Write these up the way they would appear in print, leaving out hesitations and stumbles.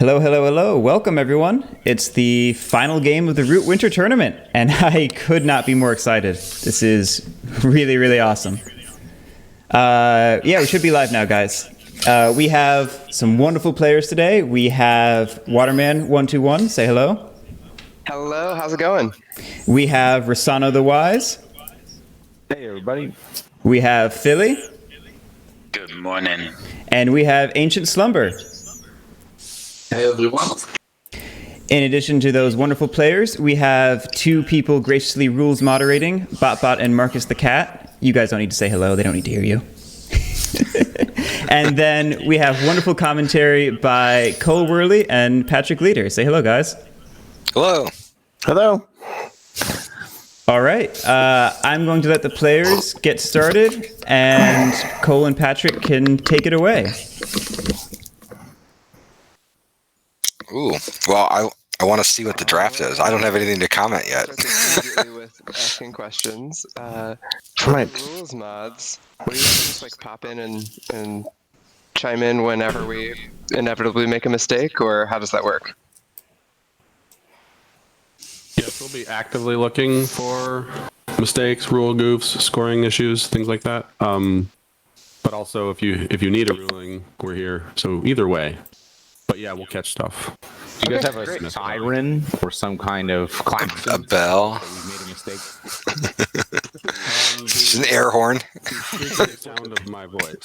Hello, hello, hello. Welcome, everyone. It's the final game of the Root Winter Tournament, and I could not be more excited. This is really, really awesome. Yeah, we should be live now, guys. We have some wonderful players today. We have Waterman121. Say hello. Hello, how's it going? We have Rasano the Wise. Hey, everybody. We have Philly. Good morning. And we have Ancient Slumber. Hey, everyone. In addition to those wonderful players, we have two people graciously rules moderating, BotBot and Marcus the Cat. You guys don't need to say hello. They don't need to hear you. And then we have wonderful commentary by Cole Wehrle and Patrick Leader. Say hello, guys. Hello. Hello. All right. I'm going to let the players get started, and Cole and Patrick can take it away. Ooh. Well, I want to see what the draft is. I don't have anything to comment yet. Immediately with asking questions. Right. Rules mods. What do you just like pop in and chime in whenever we inevitably make a mistake, or how does that work? Yes, we'll be actively looking for mistakes, rule goofs, scoring issues, things like that. But also, if you need a ruling, we're here. So either way. But yeah, we'll catch stuff. Do you guys have a siren or some kind of klaxon? A bell. We made a mistake. It's an air horn. The sound of my voice.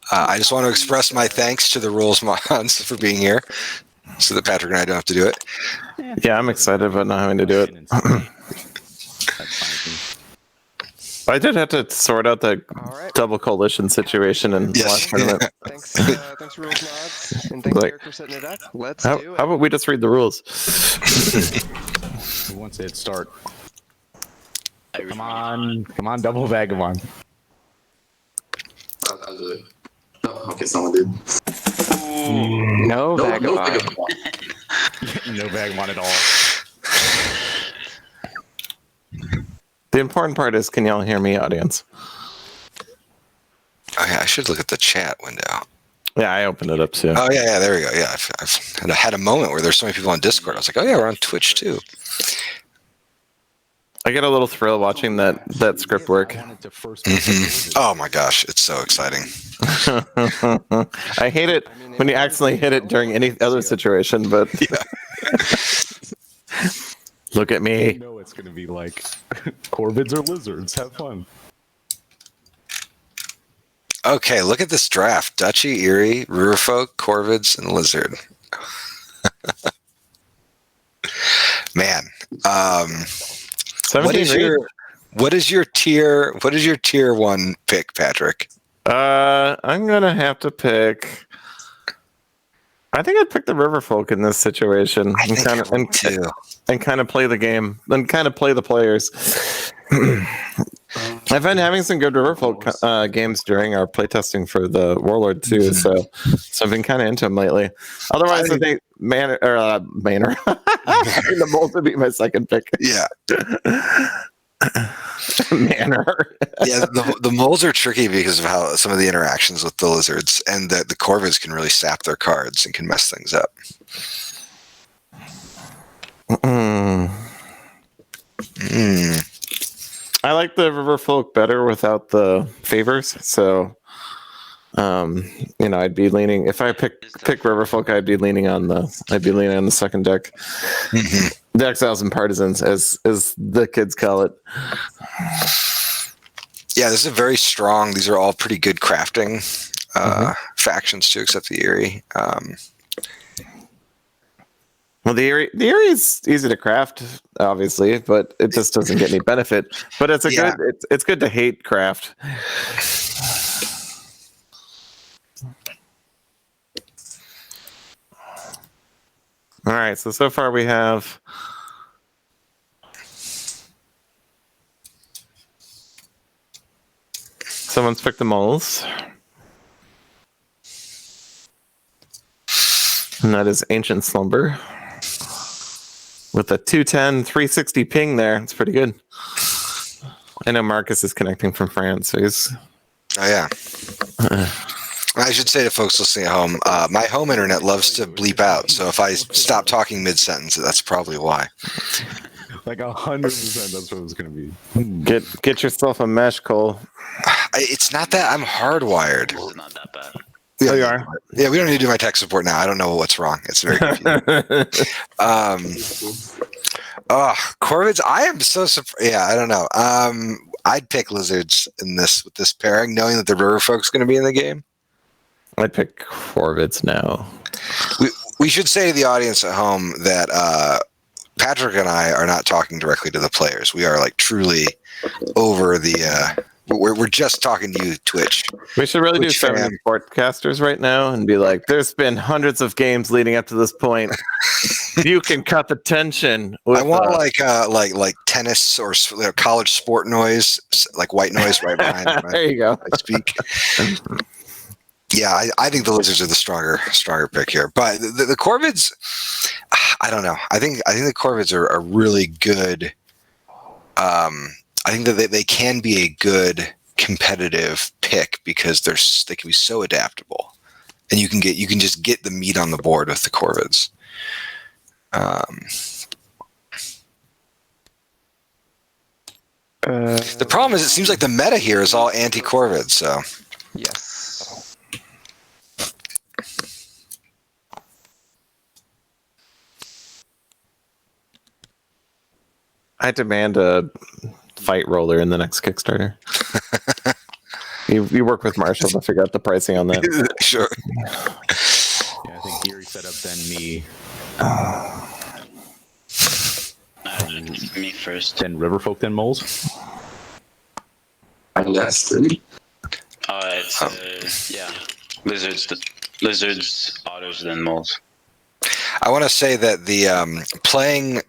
I just want to express my thanks to the rules mods for being here, so that Patrick and I don't have to do it. Yeah, I'm excited about not having to do it. I did have to sort out the double coalition situation in the last tournament. Thanks, rules mods, and thanks, Eric, for setting it up. Let's do it. How about we just read the rules? Who wants to start? Come on, double vagabond. Okay, someone did. No vagabond. No vagabond at all. The important part is, can y'all hear me, audience? Oh, yeah, I should look at the chat window. Yeah, I opened it up too. Oh, yeah, there we go. Yeah, I've had a moment where there's so many people on Discord. I was like, oh, yeah, we're on Twitch, too. I get a little thrill watching that script work. Oh, my gosh. It's so exciting. I hate it when you accidentally hit it during any other situation, but look at me. You know it's going to be like corvids or lizards. Have fun. Okay, look at this draft. Duchy, Eyrie, Riverfolk, Corvids, and Lizard. Man. What is your tier one pick, Patrick? I'm gonna have to pick. I think I'd pick the Riverfolk in this situation and kind of play the game and kind of play the players. I've been having some good Riverfolk games during our playtesting for the Warlord too, so I've been kind of into them lately. Otherwise, I think Manor. The Moles would be my second pick. Yeah. Manor. Yeah, the moles are tricky because of how some of the interactions with the lizards, and the corvids can really sap their cards and can mess things up. I like the Riverfolk better without the favors, so I'd be leaning. If I pick Riverfolk, I'd be leaning on the second deck. The Exiles and Partisans, as the kids call it. Yeah, this is very strong. These are all pretty good crafting factions too, except the Eyrie. Well, the Eyrie is easy to craft, obviously, but it just doesn't get any benefit. But it's it's good to hate craft. All right, so far we have someone's picked the moles, and that is Ancient Slumber with a 210 360 ping there. It's pretty good. I know Marcus is connecting from France, so he's Oh yeah. I should say to folks listening at home, my home internet loves to bleep out. So if I stop talking mid-sentence, that's probably why. Like 100%, that's what it's gonna be. Get yourself a mesh, Cole. It's not that I'm hardwired. It's not that bad. Oh, you are? Yeah, we don't need to do my tech support now. I don't know what's wrong. It's very confusing. Corvids, I am so surprised. Yeah, I don't know. I'd pick lizards in this with this pairing, knowing that the Riverfolk's going to be in the game. I'd pick Corvids now. We should say to the audience at home that Patrick and I are not talking directly to the players. We are like truly over the. We're just talking to you, Twitch. We should really do some sportcasters right now and be like, "There's been hundreds of games leading up to this point. You can cut the tension." I want like tennis or college sport noise, like white noise right behind. There you go. I speak. Yeah, I think the lizards are the stronger pick here, but the corvids, I don't know. I think the corvids are really good. I think that they can be a good competitive pick because they can be so adaptable, and you can just get the meat on the board with the corvids. The problem is, it seems like the meta here is all anti-corvid. So Yes. I demand a fight roller in the next Kickstarter. you work with Marshall to figure out the pricing on that. Sure. Yeah, I think Eyrie set up then me. Me first. Then Riverfolk, then Moles. I'm last. Really? It's yeah, lizards, otters, then moles. I want to say that the playing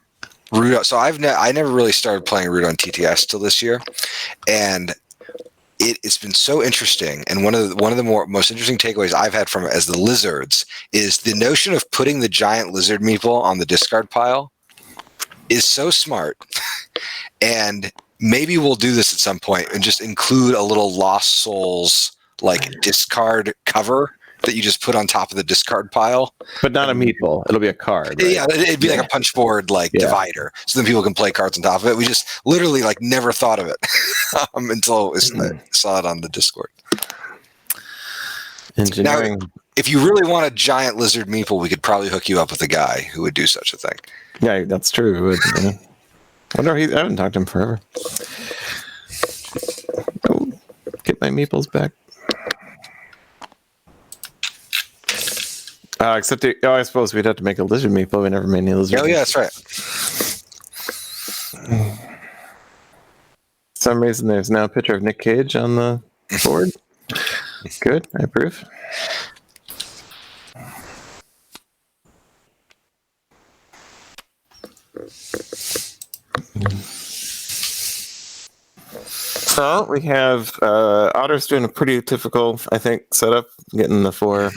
Root. So I never really started playing Root on TTS till this year, and it's been so interesting. And one of the most interesting takeaways I've had from it as the lizards is the notion of putting the giant lizard meeple on the discard pile is so smart. And maybe we'll do this at some point and just include a little Lost Souls like discard cover that you just put on top of the discard pile. But not a meatball. It'll be a card. Right? Yeah, it'd be like a punch board divider. So then people can play cards on top of it. We just literally never thought of it until we saw it on the Discord. Engineering. Now, if you really want a giant lizard meeple, we could probably hook you up with a guy who would do such a thing. Yeah, that's true. I haven't talked to him forever. Oh, get my meeples back. Except, I suppose we'd have to make a lizard meeple. We never made any lizard. Oh, yeah, that's right. For some reason, there's now a picture of Nick Cage on the board. Good, I approve. So we have Otter's doing a pretty typical, I think, setup, getting the 4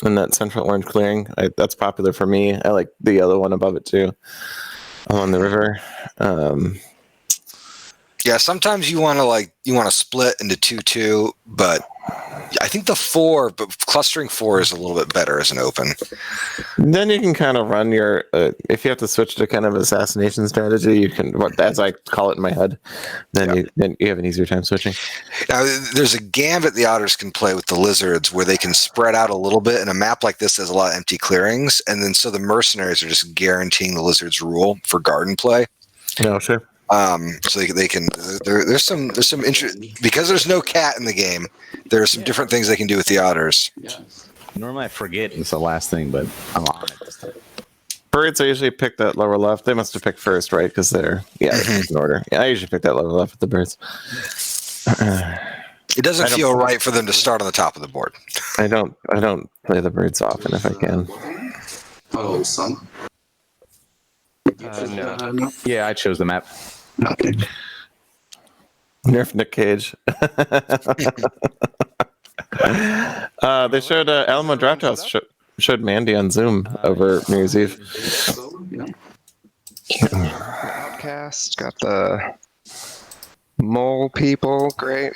in that central orange clearing. That's popular for me. I like the other one above it too, along the river. Yeah, sometimes you want to split into 2-2, but I think the 4, but clustering 4 is a little bit better as an open. Then you can kind of run your, if you have to switch to kind of assassination strategy, you can, as I call it in my head, then you have an easier time switching. Now, there's a gambit the Otters can play with the Lizards where they can spread out a little bit, and a map like this has a lot of empty clearings, and then so the Mercenaries are just guaranteeing the Lizards' rule for garden play. No, sure. So they can. There's some interest because there's no cat in the game. There are some different things they can do with the Otters. Normally I forget it's the last thing, but I'm on it this time. Birds, I usually pick that lower left. They must have picked first, right? Because they're in order. Yeah, I usually pick that lower left with the birds. It doesn't feel right for them to start on the top of the board. I don't play the birds often if I can. Oh, son. No. Yeah, I chose the map. Okay. Nerf Nick Cage. They showed Alamo Draft House showed Mandy on Zoom over New Year's Eve. Podcast got the mole people. Great.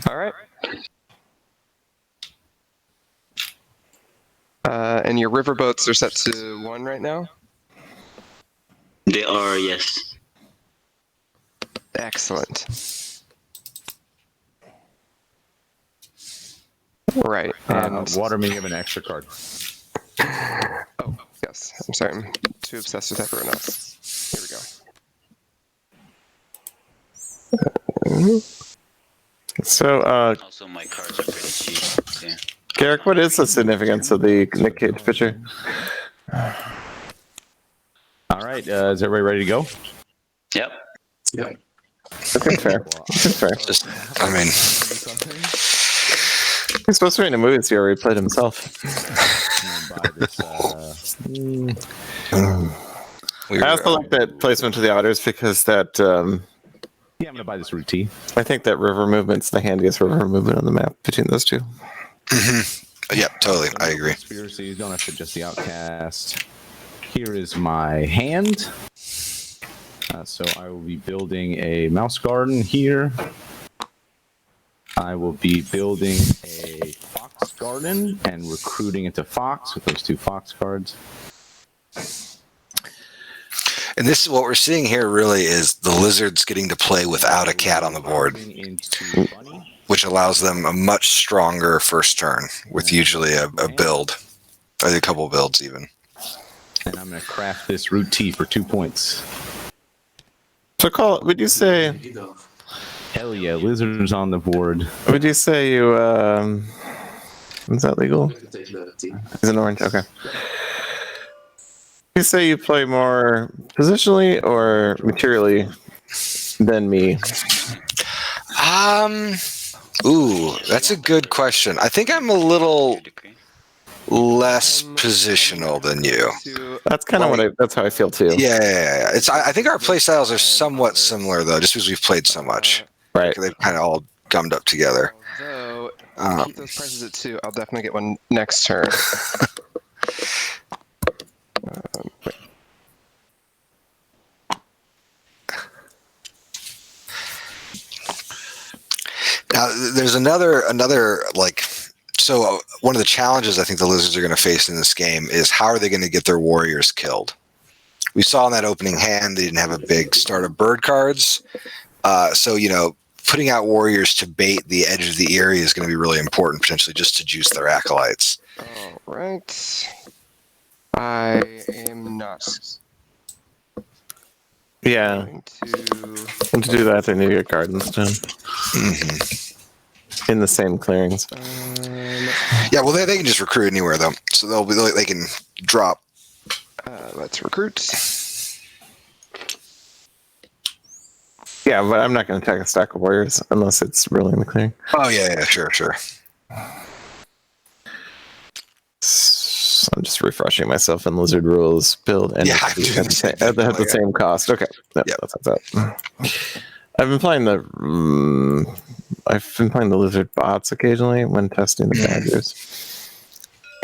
All right. And your riverboats are set to 1 right now? They are, yes. Excellent. Right. And Water me give an extra card. oh, yes. I'm sorry. I'm too obsessed with everyone else. Here we go. So, Also, my cards are pretty cheap, too. Garrick, what is the significance of the Nick Cage picture? All right, is everybody ready to go? Yep. Yeah. Okay, fair. Fair. Just, I mean, He's supposed to be in a movie this year where he played himself. Buy this, I also like that placement to the otters because that yeah, I'm gonna buy this root tea. I think that river movement's the handiest river movement on the map between those two. Yep, totally. I agree. Conspiracy, you don't have to just the outcast. Here is my hand. So I will be building a mouse garden here. I will be building a fox garden and recruiting into fox with those 2 fox cards. And this is what we're seeing here really is the lizards getting to play without a cat on the board, Into bunny. which allows them a much stronger first turn with usually a build, or a couple builds even. And I'm going to craft this root tea for 2 points. So, Cole, would you say Hell yeah, lizards on the board. you is that legal? He's an orange. Okay. You say you play more positionally or materially than me? Ooh, that's a good question. I think I'm a little less positional than you. That's kind of that's how I feel too. Yeah. I think our play styles are somewhat similar though, just because we've played so much. Right. They've kind of all gummed up together. Although, keep those prices at 2. I'll definitely get one next turn. Wait. Now, there's another like, so one of the challenges I think the lizards are going to face in this game is how are they going to get their warriors killed? We saw in that opening hand they didn't have a big start of bird cards, so putting out warriors to bait the edge of the Eyrie is going to be really important, potentially just to juice their acolytes. All right. I am not Yeah. going to. And to do that, they need to get gardens done in the same clearings. Yeah, well, they can just recruit anywhere though, so they can drop. Let's recruit. Yeah, but I'm not going to attack a stack of warriors unless it's really in the clearing. Oh yeah, sure. So I'm just refreshing myself in Lizard Rules build and Yeah, at the same cost. Okay, yep. That's that. I've been playing the Lizard bots occasionally when testing the badgers.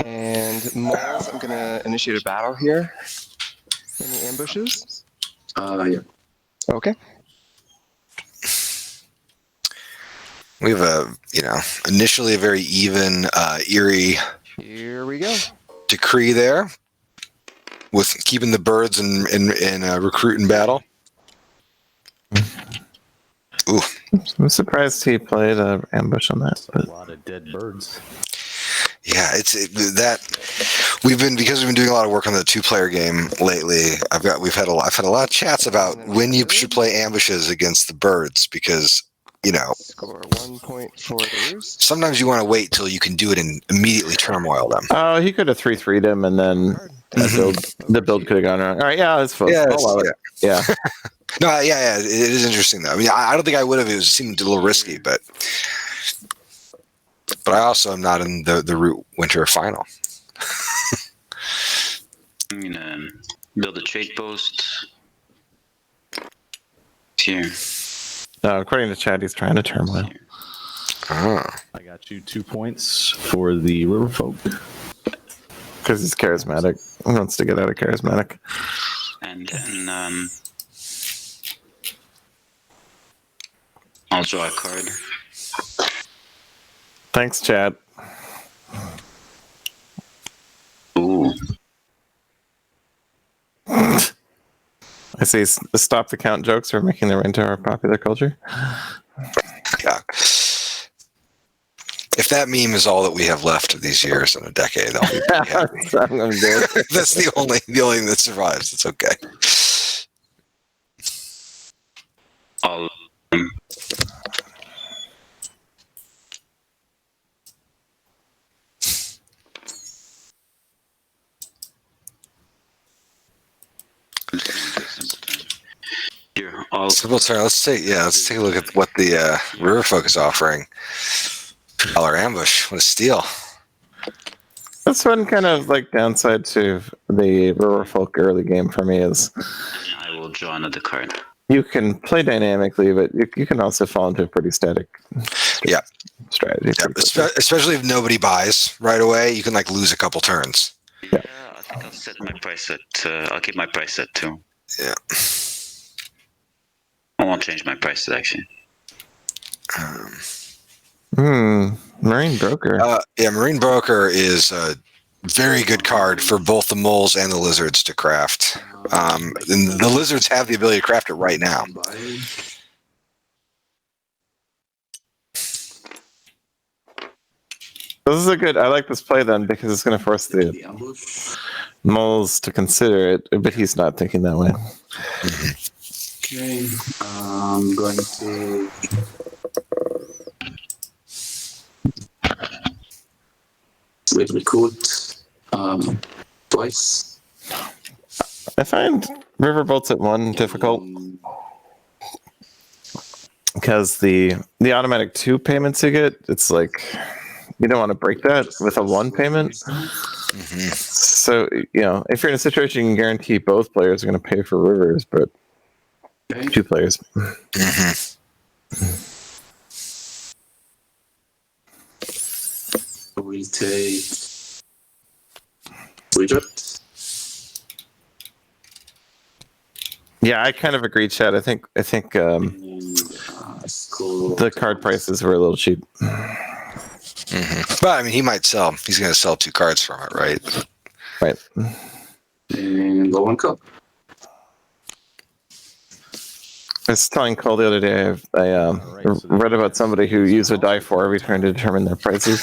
And Moles, I'm going to initiate a battle here in the ambushes. Yeah. Okay. We have initially a very even Eyrie Here we go. decree there, with keeping the birds in recruit and battle. Ooh, I'm surprised he played an ambush on that. A lot of dead birds. yeah, because we've been doing a lot of work on the 2-player game lately. I've had a lot of chats about when you should play ambushes against the birds because Score 1 point for the Roost. sometimes you want to wait till you can do it and immediately turmoil them. Oh, he could have 3-3'd him, and then the build could have gone wrong. All right, yeah, that's fine. Yeah, Yeah. No, yeah, it is interesting though. I mean, I don't think I would have. It seemed a little risky, but I also am not in the Root Winter final. I'm gonna build a trade post here. According to Chad, he's trying to turmoil. Oh. I got you 2 points for the Riverfolk. Because he's charismatic. He wants to get out of charismatic. And then I'll draw a card. Thanks, Chad. I say stop the count jokes are making their way into our popular culture. Yeah. If that meme is all that we have left of these years in a decade, I'll be pretty happy. I'm good. That's the only thing that survives. It's okay. All here, all Simple turn. Let's take a look at what the Riverfolk is offering. $2 ambush. What a steal. That's one kind of like downside to the Riverfolk early game for me is I will draw another card. you can play dynamically, but you can also fall into a pretty static Yeah. strategy. Yeah, pretty quickly. especially if nobody buys right away, you can like lose a couple turns. Yeah, I think I'll set my price at. I'll keep my price at 2. Yeah. I won't change my price actually. Marine Broker. Marine Broker is a very good card for both the moles and the lizards to craft. And the lizards have the ability to craft it right now. This is a good. I like this play then because it's going to force the moles to consider it, but he's not thinking that way. Okay, I'm going to recruit twice. I find Riverbolts at 1 difficult because the automatic 2 payments you get, it's like you don't want to break that with a 1 payment. So if you're in a situation you can guarantee both players are going to pay for rivers, but 2 players. We'll take reject. Yeah, I kind of agree, Chad. I think the card prices were a little cheap. But I mean, he might sell. He's going to sell 2 cards from it, right? Right. And go 1 cup. I was telling Cole the other day, I read about somebody who used a die for every turn to determine their prices.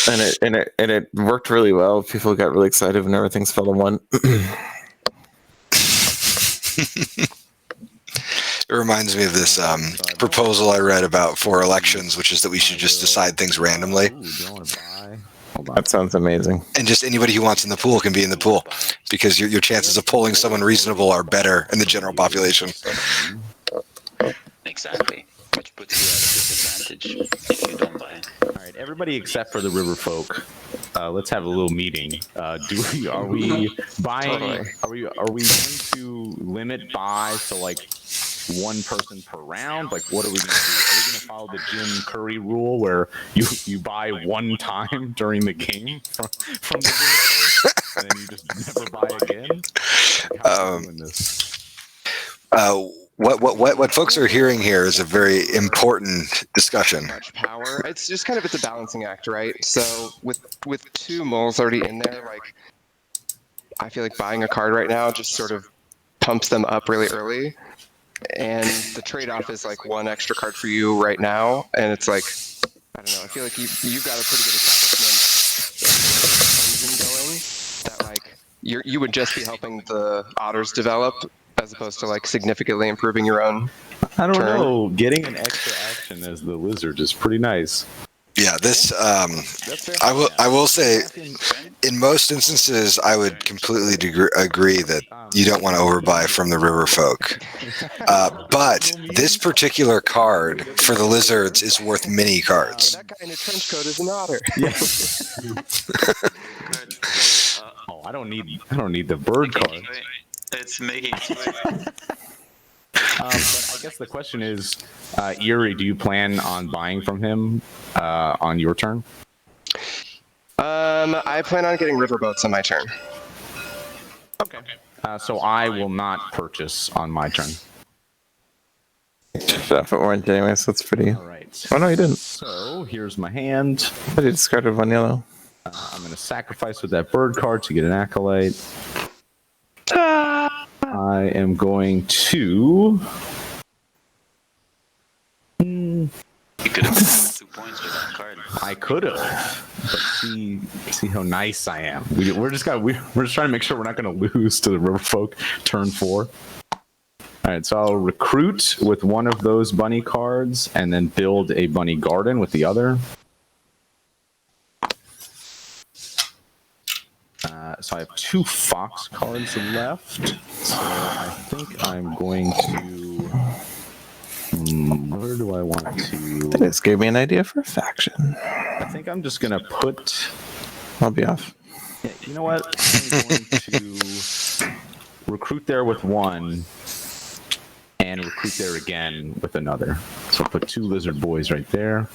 and it worked really well. People got really excited when everything's fell to 1. It reminds me of this proposal I read about for elections, which is that we should just decide things randomly. That sounds amazing. And just anybody who wants in the pool can be in the pool, because your chances of pulling someone reasonable are better in the general population. Exactly. Which puts you at a disadvantage if you don't buy. All right, everybody except for the Riverfolk. Let's have a little meeting. Are we buying? Totally. Are we going to limit buys to like 1 person per round? Like, what are we going to do? Are we going to follow the Jim Curry rule where you buy 1 time during the game from the Riverfolk, and then you just never buy again? How are we doing this? What folks are hearing here is a very important discussion. Much power. It's just kind of a balancing act, right? So with 2 moles already in there, like I feel like buying a card right now just sort of pumps them up really early. And the trade-off is like 1 extra card for you right now, and it's like I don't know. I feel like you've got a pretty good establishment engine going that like you would just be helping the otters develop as opposed to like significantly improving your own. I don't turn. know. Getting an extra action as the lizard is pretty nice. Yeah, this I will say, in most instances, I would completely agree that you don't want to overbuy from the Riverfolk. But this particular card for the lizards is worth many cards. That guy in a trench coat is an otter. Oh, I don't need the bird card. It's making But I guess the question is, Eyrie, do you plan on buying from him on your turn? I plan on getting riverboats on my turn. Okay. So I will not purchase on my turn. If it weren't anyway, so it's pretty. All right. Oh no, you didn't. So here's my hand. But you discarded 1 yellow. I'm going to sacrifice with that bird card to get an acolyte. I I am going to. You could have gotten 2 points with that card. I could have, but see how nice I am. We're just trying to make sure we're not going to lose to the Riverfolk turn 4. All right, so I'll recruit with one of those bunny cards, and then build a bunny garden with the other. So I have 2 fox cards left. So I think I'm going to. Where do I want to? This gave me an idea for a faction. I think I'm just gonna put. I'll be off. Yeah, you know what? I'm going to recruit there with one, and recruit there again with another. So I'll put 2 lizard boys right there,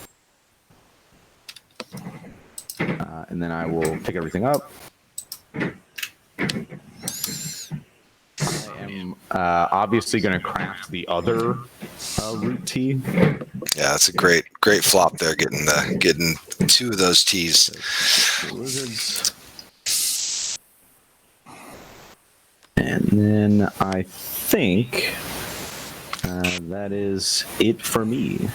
and then I will pick everything up. I am obviously going to craft the other root tea. Yeah, that's a great flop there. Getting 2 of those teas. The lizards. And then I think that is it for me.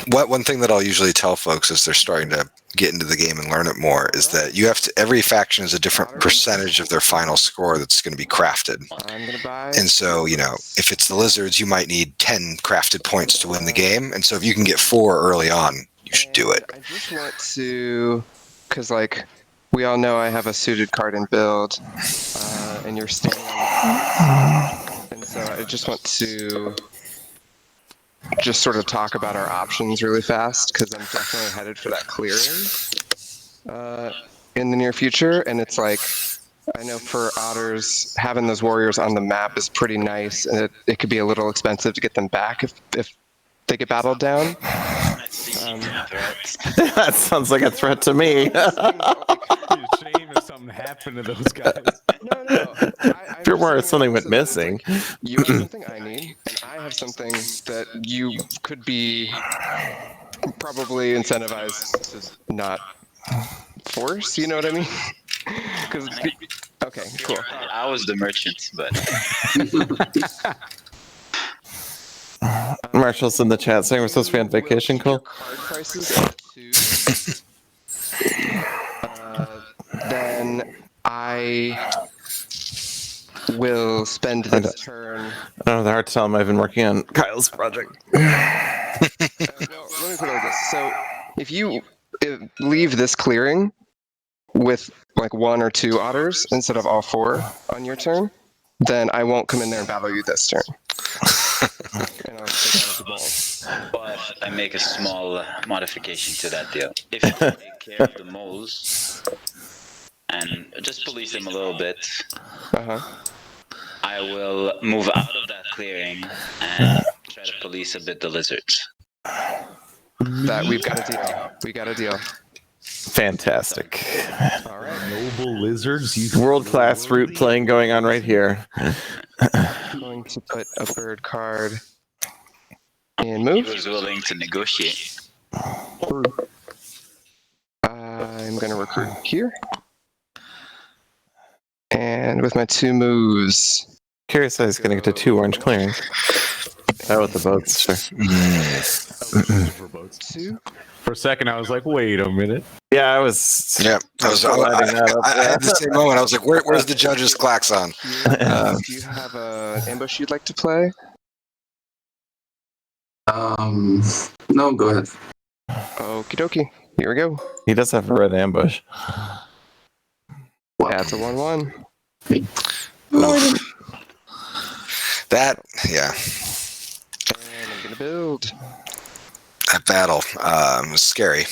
One thing that I'll usually tell folks as they're starting to get into the game and learn it more is that you have to. Every faction is a different percentage of their final score that's going to be crafted. I'm gonna buy. And so, if it's the lizards, you might need 10 crafted points to win the game. And so, if you can get 4 early on, you should do it. I just want to, because we all know I have a suited card in build, and you're standing on the and so I just want to just sort of talk about our options really fast, because I'm definitely headed for that clearing in the near future. And it's I know for otters, having those warriors on the map is pretty nice, and it could be a little expensive to get them back if they get battled down. That sounds like a threat to me. Shame if something happened to those guys. No. If you're worried something went missing. You have something I need, and I have something that you could be probably incentivized to not force. You know what I mean? Okay, cool. I was the merchant, but Marshall's in the chat saying we're supposed to be on vacation, Cole. Card prices at 2. Then I will spend this turn. I don't know, hard to tell him I've been working on Kyle's project. Well, let me put it like this. So if you leave this clearing with 1 or 2 otters instead of all 4 on your turn, then I won't come in there and battle you this turn. And I'll take out the balls. but I make a small modification to that deal. If you take care of the moles and just police them a little bit, I will move out of that clearing and try to police a bit the lizards. That we've got a deal. We got a deal. Fantastic. All right. Noble lizards. World-class root playing going on right here. I'm going to put a bird card and move. He was willing to negotiate. I'm going to recruit here. And with my 2 moves. Curious how he's going to get to 2 orange clearing. Oh, with the boats, sure. For a second, I was like, wait a minute. Yeah, I was. Yeah, I had the same moment. I was like, where's the judge's klaxon? Do you have an ambush you'd like to play? No, go ahead. Okie dokie. Here we go. He does have a red ambush. That's a 1/1. Yeah. And I'm gonna build. That battle was scary.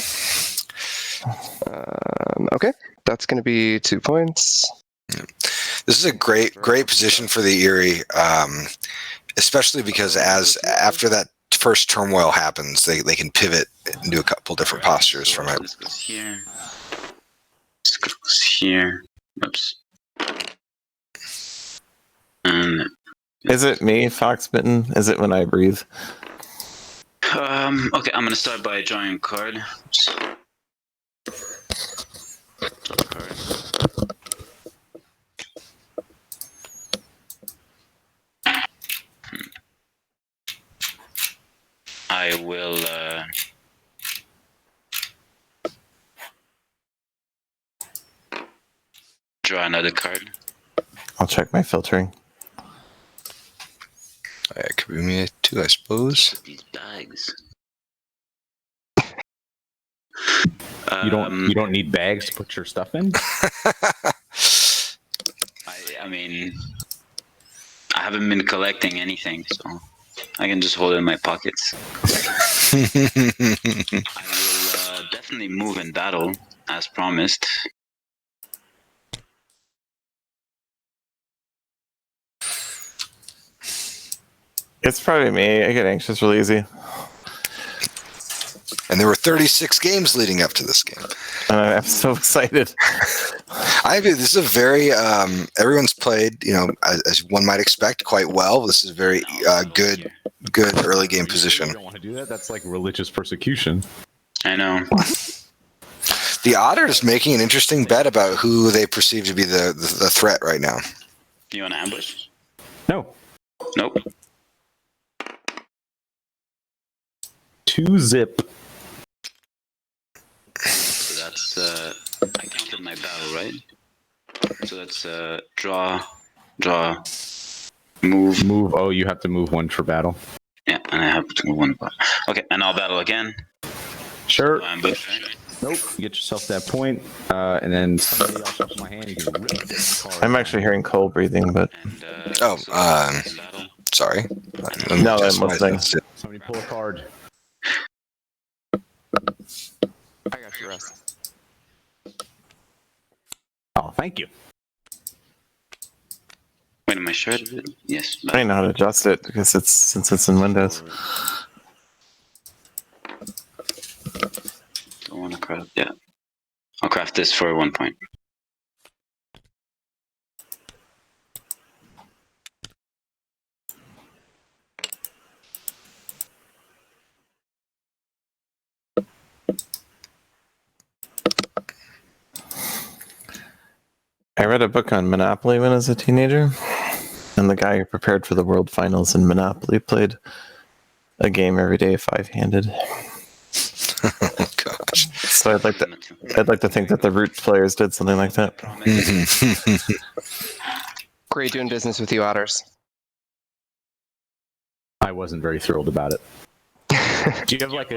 Okay, that's gonna be 2 points. This is a great position for the Eyrie, especially because after that first turmoil happens, they can pivot and do a couple different postures from it. This goes here. This goes here. Oops. And Is it me, Foxmitten? Is it when I breathe? okay, I'm gonna start by drawing a card. I will draw another card. I'll check my filtering. It could be me too, I suppose. These bags. You don't need bags to put your stuff in. I mean, I haven't been collecting anything, so I can just hold it in my pockets. I will definitely move in battle, as promised. It's probably me. I get anxious really easy. And there were 36 games leading up to this game. And I'm so excited. This is a very everyone's played, as one might expect, quite well. This is a very good early game position. You don't want to do that. That's like religious persecution. I know. The Otters making an interesting bet about who they perceive to be the threat right now. You want to ambush? No. Nope. 2-zip. So that's I counted my battle, right? So that's draw, move. Oh, you have to move one for battle. Yeah, and I have to move one battle. Okay, and I'll battle again. Sure. Ambush. Nope. You get yourself that point, and then somebody else up my hand. You can rip this card. I'm actually hearing Cole breathing, but And, battle. Sorry. No, I'm listening. Somebody pull a card. I got your rest. Oh, thank you. Wait, am I sure? Yes. I don't know how to adjust it because since it's in Windows. Don't want to craft. Yeah. I'll craft this for 1 point. I read a book on Monopoly when I was a teenager, and the guy who prepared for the World Finals in Monopoly played a game every day, 5-handed. Oh, gosh. So I'd like to think that the Roots players did something like that. Great doing business with you, Otters. I wasn't very thrilled about it. Do you have like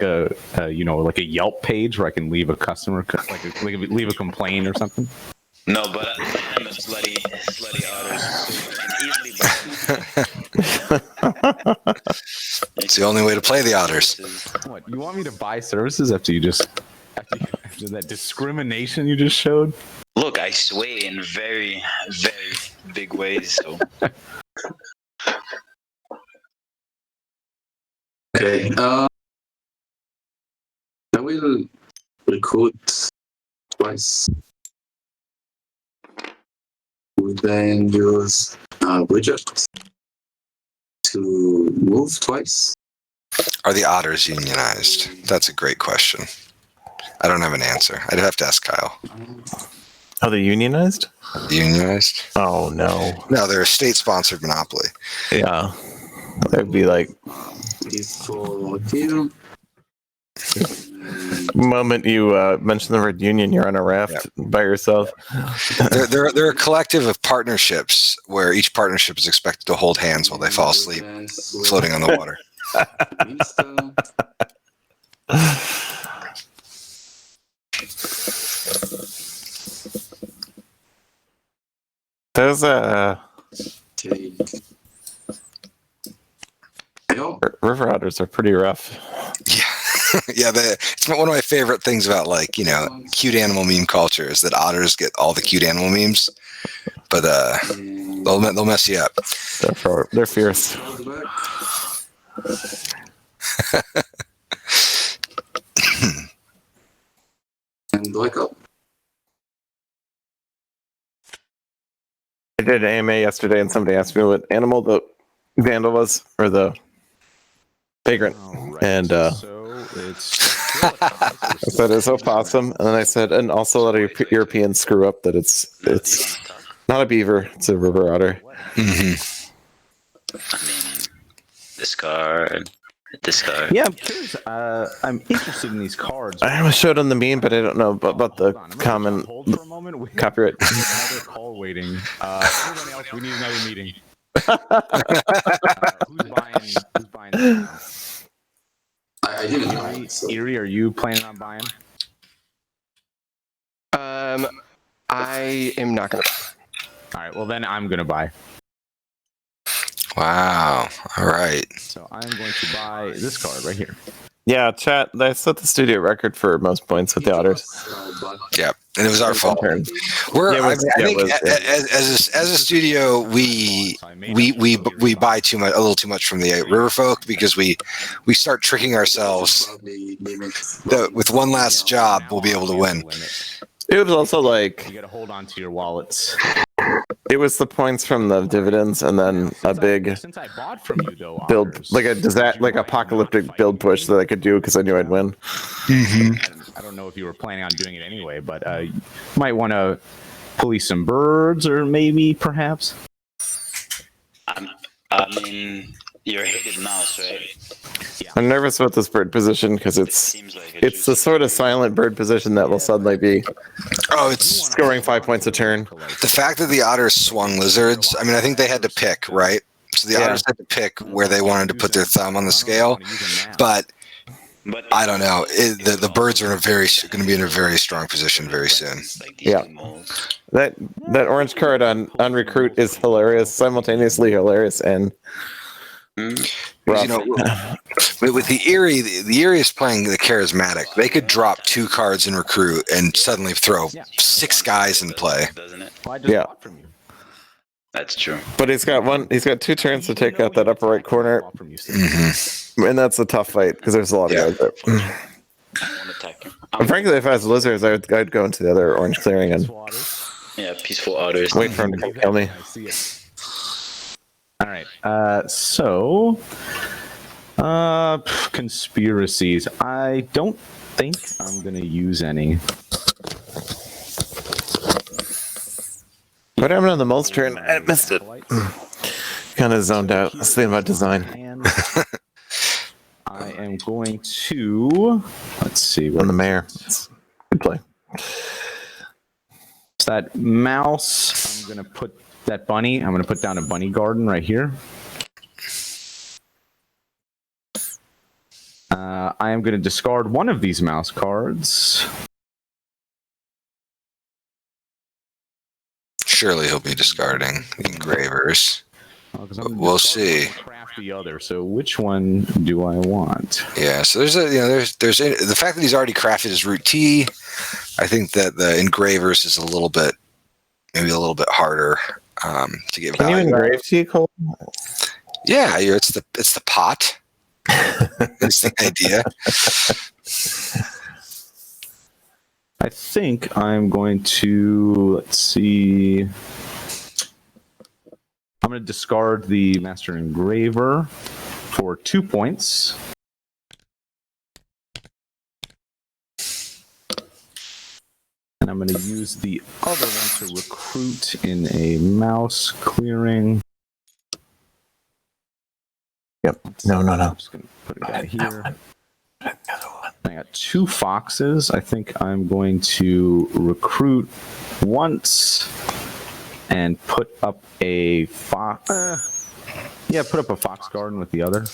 a Yelp page where I can leave a customer leave a complaint or something? No, but I am a slutty otter, so It's the only way to play the Otters. What? You want me to buy services after that discrimination you just showed? Look, I sway in very, very big ways. So Okay. I will recruit twice. We then use Bridget to move twice. Are the Otters unionized? That's a great question. I don't have an answer. I'd have to ask Kyle. Are they unionized? Unionized? Oh no. No, they're a state-sponsored monopoly. Yeah. That'd be like For here. moment you mention the word union, you're on a raft by yourself. They're a collective of partnerships where each partnership is expected to hold hands while they fall asleep, floating on the water. Those Take. river otters are pretty rough. Yeah, yeah. It's one of my favorite things about cute animal meme culture is that otters get all the cute animal memes, but they'll mess you up. They're fierce. And wake up. I did AMA yesterday, and somebody asked me what animal the vandal was, or the vagrant, and so it's I said it's opossum, and then I said, and also a lot of Europeans screw up that it's not a beaver, it's a river otter. Mm-hmm. I mean, this card. discard. Yeah, I'm curious. I'm interested in these cards. I almost showed on the meme, but I don't know about the Hold on, I'm gonna common hold for a moment. We have copyright. another call waiting. Everyone else, we need another meeting. Who's buying this now? I didn't buy it, so. Eyrie, are you planning on buying? I am not gonna. All right, well then I'm gonna buy. Wow. All right. So I'm going to buy this card right here. Yeah, chat. I set the studio record for most points with the otters. Yeah, and it was our fault. Turn. We're, Yeah, it was- I yeah, it think, was, yeah. as a studio, we buy too much, a little too much from the Riverfolk because we start tricking ourselves that with one last job we'll be able to win. It was also like You got to hold on to your wallets. it was the points from the dividends, and then a big Since I bought from you though, build, Otters, like apocalyptic build push that I could do because I knew I'd win. I don't know if you were planning on doing it anyway, but you might want to police some birds, or maybe perhaps. I mean, you're a hated mouse, right? I'm nervous about this bird position because it's Seems like it's the sort of silent bird position that will suddenly be Oh, it's scoring 5 points a turn. the fact that the Otters swung lizards. I mean, I think they had to pick, right? So the Yeah. Otters had to pick where they wanted to put their thumb on the scale, but But I don't know. The birds are going to be in a very strong position very soon. like these Yeah. animals. That orange card on recruit is hilarious, simultaneously hilarious and rough. You know, with the Eyrie, the Eyrie is playing the charismatic. They could drop 2 cards in recruit and suddenly throw 6 guys in play. Doesn't it? Well, I just Yeah. bought from you. That's true. But he's got 2 turns to take out that upper right corner, Bought from you, Mm-hmm. and that's a tough fight because there's a lot of Yeah. guys there. I won't attack him. And frankly, if I was lizards, I'd go into the other orange clearing and Yeah, peaceful otters. wait for him to come kill me. I see it. All right. So, conspiracies. I don't think I'm gonna use any. What happened on the mole's turn? I missed it. Kind of zoned out. Let's think about design. And I am going to. Let's see. On What's the mayor. Good play. that mouse? I'm gonna put that bunny. I'm gonna put down a bunny garden right here. I am going to discard one of these mouse cards. Surely he'll be discarding the engravers. 'Cause I'm We'll discarding see. one, craft the other. So which one do I want? Yeah, so there's the fact that he's already crafted his root T. I think that the engravers is maybe a little bit harder to get Can you value. engrave T, Cole? Yeah, it's the pot. That's the idea. I think I'm going to, let's see. I'm going to discard the Master Engraver for 2 points. And I'm going to use the other one to recruit in a mouse clearing. Yep. No. I'm just going to put it right here. I got 2 foxes. I think I'm going to recruit once and put up a fox. Put up a fox garden with the other.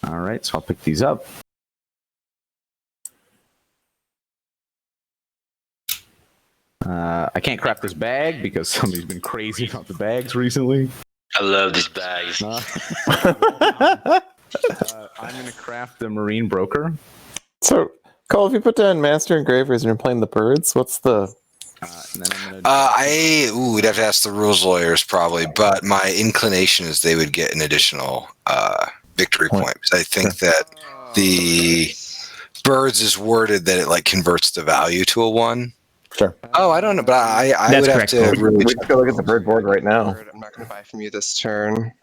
All right, so I'll pick these up. I can't craft this bag because somebody's been crazy about the bags recently. I love these bags. I'm going to craft the marine broker. So, Cole, if you put down Master Engravers and you're playing the birds, what's the... And then I'm gonna We'd have to ask the rules lawyers probably, but my inclination is they would get an additional victory point. Because I think that the birds is worded that it like converts the value to a 1. Sure. Oh, I don't know, but I That's would have correct, to Cole. really. We just go look at the bird board right now. I'm not going to buy from you this turn.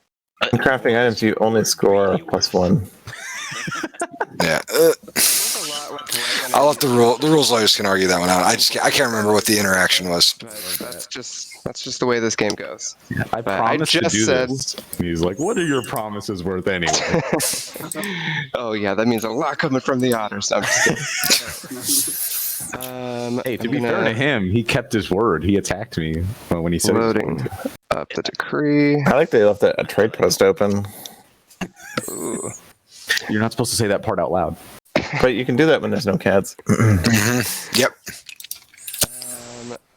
In crafting items, you only score +1. Yeah. I'll let the rules lawyers can argue that one out. I can't remember what the interaction was. But that's just the way this game goes. I But promised to just do said- this. He's like, "What are your promises worth anyway?" Oh yeah, that means a lot coming from the otters. I'm just kidding. Hey, to I'm be fair gonna- to him, he kept his word. He attacked me when he said he was going Loading to. up the decree. I like they left a trade post open, Ooh. You're not supposed to say that part out loud. but you can do that when there's no cats. Yep.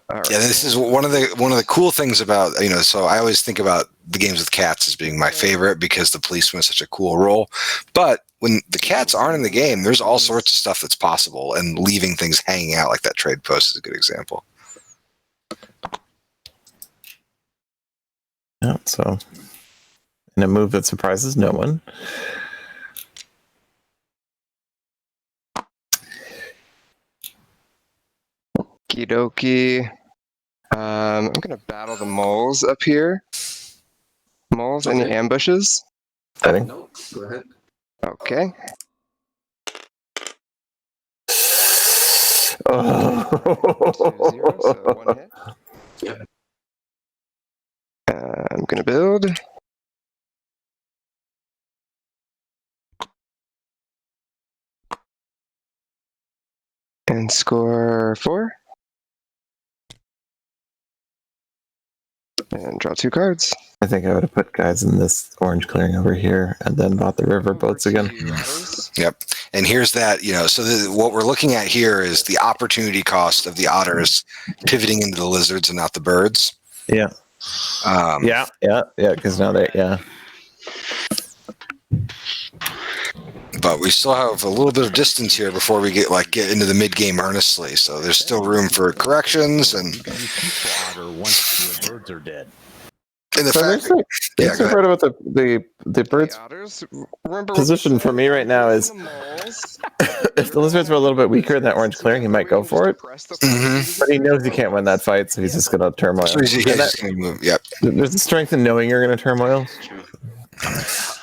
All right. Yeah, this is one of the cool things about, so I always think about the games with cats as being my favorite because the policeman is such a cool role. But when the cats aren't in the game, there's all sorts of stuff that's possible, and leaving things hanging out like that trade post is a good example. Yeah, so in a move that surprises no one. Okie dokie. I'm gonna battle the moles up here. Moles, any Okay. ambushes? Setting. No, go ahead. Okay. Oh. 2-0, so 1 hit. Yep. I'm gonna build. And score 4. And draw 2 cards. I think I would have put guys in this orange clearing over here and then bought the river boats again. Yep. And here's that, so what we're looking at here is the opportunity cost of the otters pivoting into the lizards and not the birds. Yeah. Yeah. Because now yeah. But we still have a little bit of distance here before we get into the mid game earnestly. So there's still room for corrections and You can be peaceful otter once the birds are dead. the So fact. there's go the part about the birds. Otters. Remember Position for me right now is if the lizards were a little bit weaker in that orange clearing, he might go for it. Mhm. But he knows he can't win that fight, so he's just going to turmoil. So he's And that- just going to move. Yep. there's the strength in knowing you're going to turmoil. True.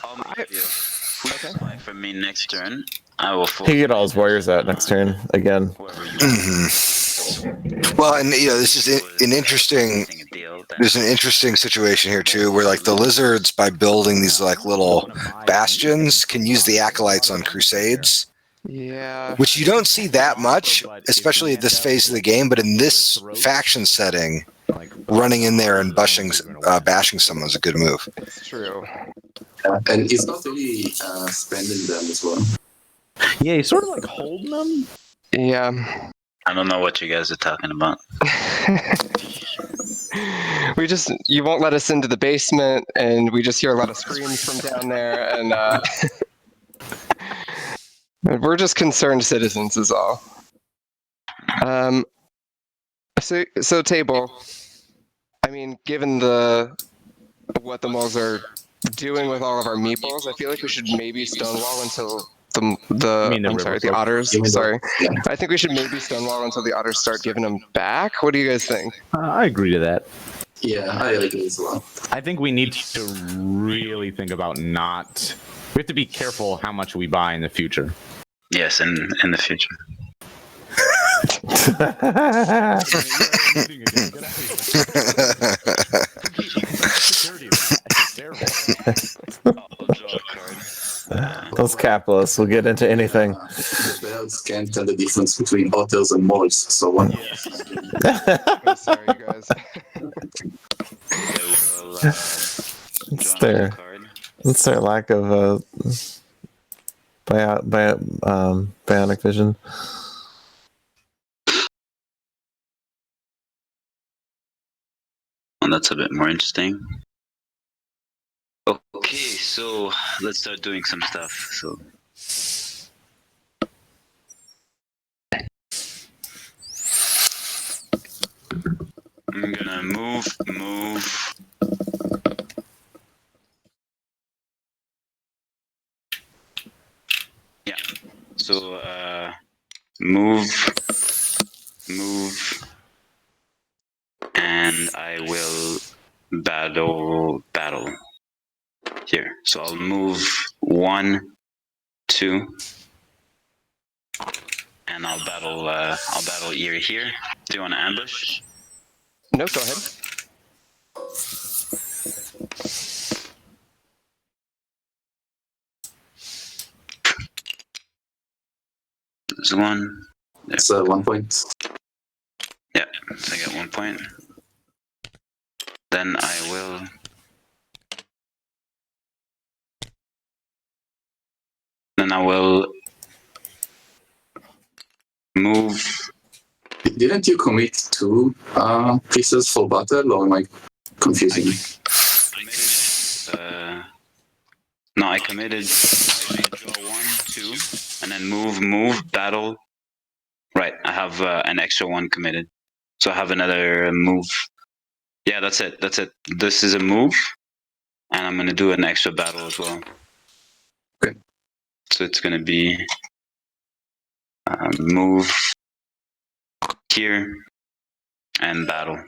I'll make you. Fly for me next turn. I will He get all his warriors out next turn again. whoever you Mhm. Well, and this is an interesting. a deal. There's an interesting situation here too, where the lizards, by building these little bastions, can use the acolytes on crusades, Yeah. which you don't see that much, especially at this phase of the game. But in this faction setting, running in there and bashing someone's a good move. It's true. And he's not really spending them as well. Yeah, he's sort of like holding them. Yeah. I don't know what you guys are talking about. You won't let us into the basement, and we just hear a lot of screams from down there, and we're just concerned citizens, is all. So table. I mean, given what the moles are doing with all of our meeples, I feel like we should maybe stonewall until the otters. Sorry, I think we should maybe stonewall until the otters start giving them back. What do you guys think? I agree to that. Yeah, I agree as well. I think we need to really think about not. We have to be careful how much we buy in the future. Yes, in the future. Those capitalists will get into anything. The bells can't tell the difference between otters and moles, so one. I'm sorry, you guys. It's their lack of bionic vision. Well, that's a bit more interesting. Okay, so let's start doing some stuff. So I'm gonna move. Yeah. So move, and I will battle here. So I'll move 1, 2. and I'll battle Eyrie here. Do you want to ambush? No, go ahead. There's one. It's 1 point. Yeah, so I get 1 point. Then I will. Then I will move. Didn't you commit 2 pieces for battle, or am I confusing? No, I committed. I draw 1, 2, and then move, battle. Right, I have an extra 1 committed, so I have another move. Yeah, that's it. This is a move, and I'm gonna do an extra battle as well. Okay. So it's gonna be move here and battle.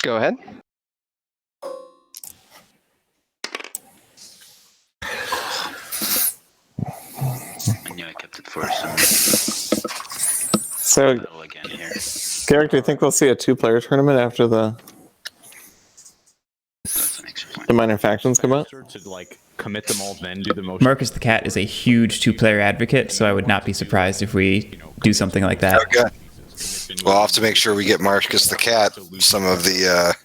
Go ahead. I knew I kept it for some So, battle again here. Garrick, do you think we'll see a 2-player tournament after the That's an extra point. minor factions come out? To like commit them all, then do the motion. Marcus the Cat is a huge 2-player advocate, so I would not be surprised if we do something like that. Okay. We'll have to make sure we get Marcus the Cat some of the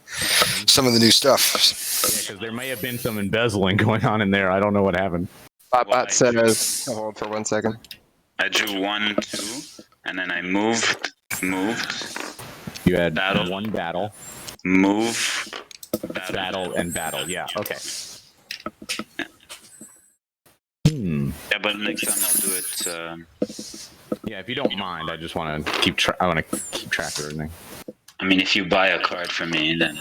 new stuff. Yeah, because there may have been some embezzling going on in there. I don't know what happened. Bot said hold for 1 second. I drew 1, 2, and then I moved. You had Battle. 1 battle, Move. battle, and battle. Yeah. Okay. Yeah, but next time I'll do it. Yeah, if you don't mind, I just want to keep. I want to keep track of everything. I mean, if you buy a card from me, then.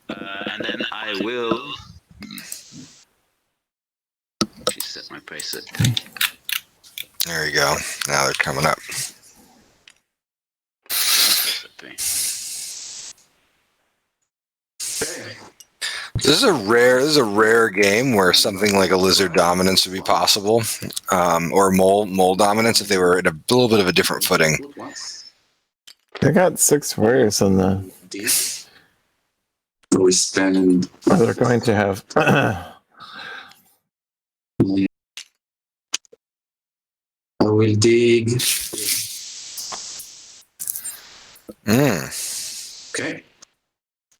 And then I will. Set my price at 3. There you go. Now they're coming up. This is a rare game where something like a lizard dominance would be possible, or mole dominance if they were at a little bit of a different footing. They got 6 warriors on the. We spend. They're going to have. I will dig. Okay.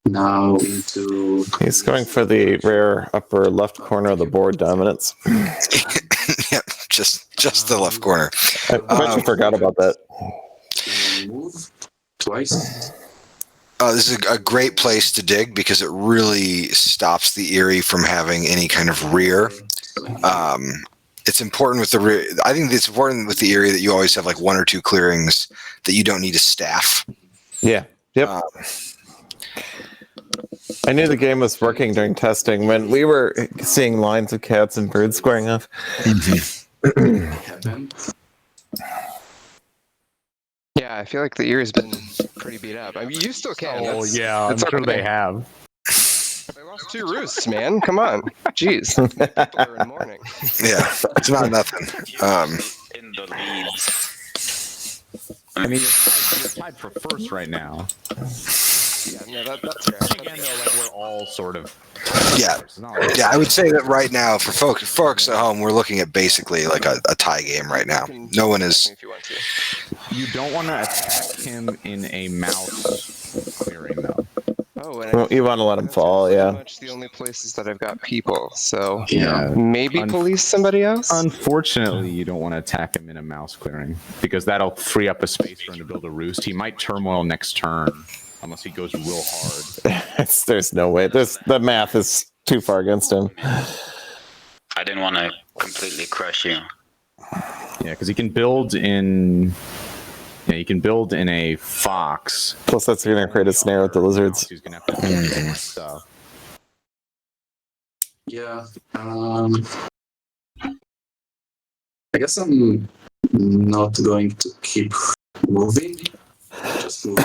Now into. He's going for the rare upper left corner of the board dominance. Yep, just the left corner. I bet you forgot about that. Move twice. This is a great place to dig because it really stops the Eyrie from having any kind of rear. It's important with the rear. I think it's important with the Eyrie that you always have like 1 or 2 clearings that you don't need to staff. Yeah. Yep. I knew the game was working during testing when we were seeing lines of cats and birds squaring off. Yeah, I feel like the Eyrie's been pretty beat up. I mean, you still can. Oh That's- yeah, I'm that's sure okay. they have. They lost 2 roosts, man. Come on. Jeez. People are in mourning. Yeah, it's not nothing. In the lead. I mean, you're tied for first right now. Yeah, no, that's fair. Again, though, like we're all sort of. Yeah. It's not like- Yeah, I would say that right now for folks at home, we're looking at basically like a tie game right now. No one is. If you want to. You don't want to attack him in a mouse clearing though. Oh, and Well, you want to let him fall, pretty yeah. much the only places that I've got people. So Yeah. maybe police somebody else. Unfortunately, you don't want to attack him in a mouse clearing because that'll free up a space for him to build a roost. He might turmoil next turn unless he goes real hard. There's no way. The math is too far against him. I didn't want to completely crush you. Yeah, because he can build in. Yeah, you can build in a fox. Plus, that's going to create a snare with the lizards. He's gonna have to build more stuff. Yeah. I guess I'm not going to keep moving. Just move.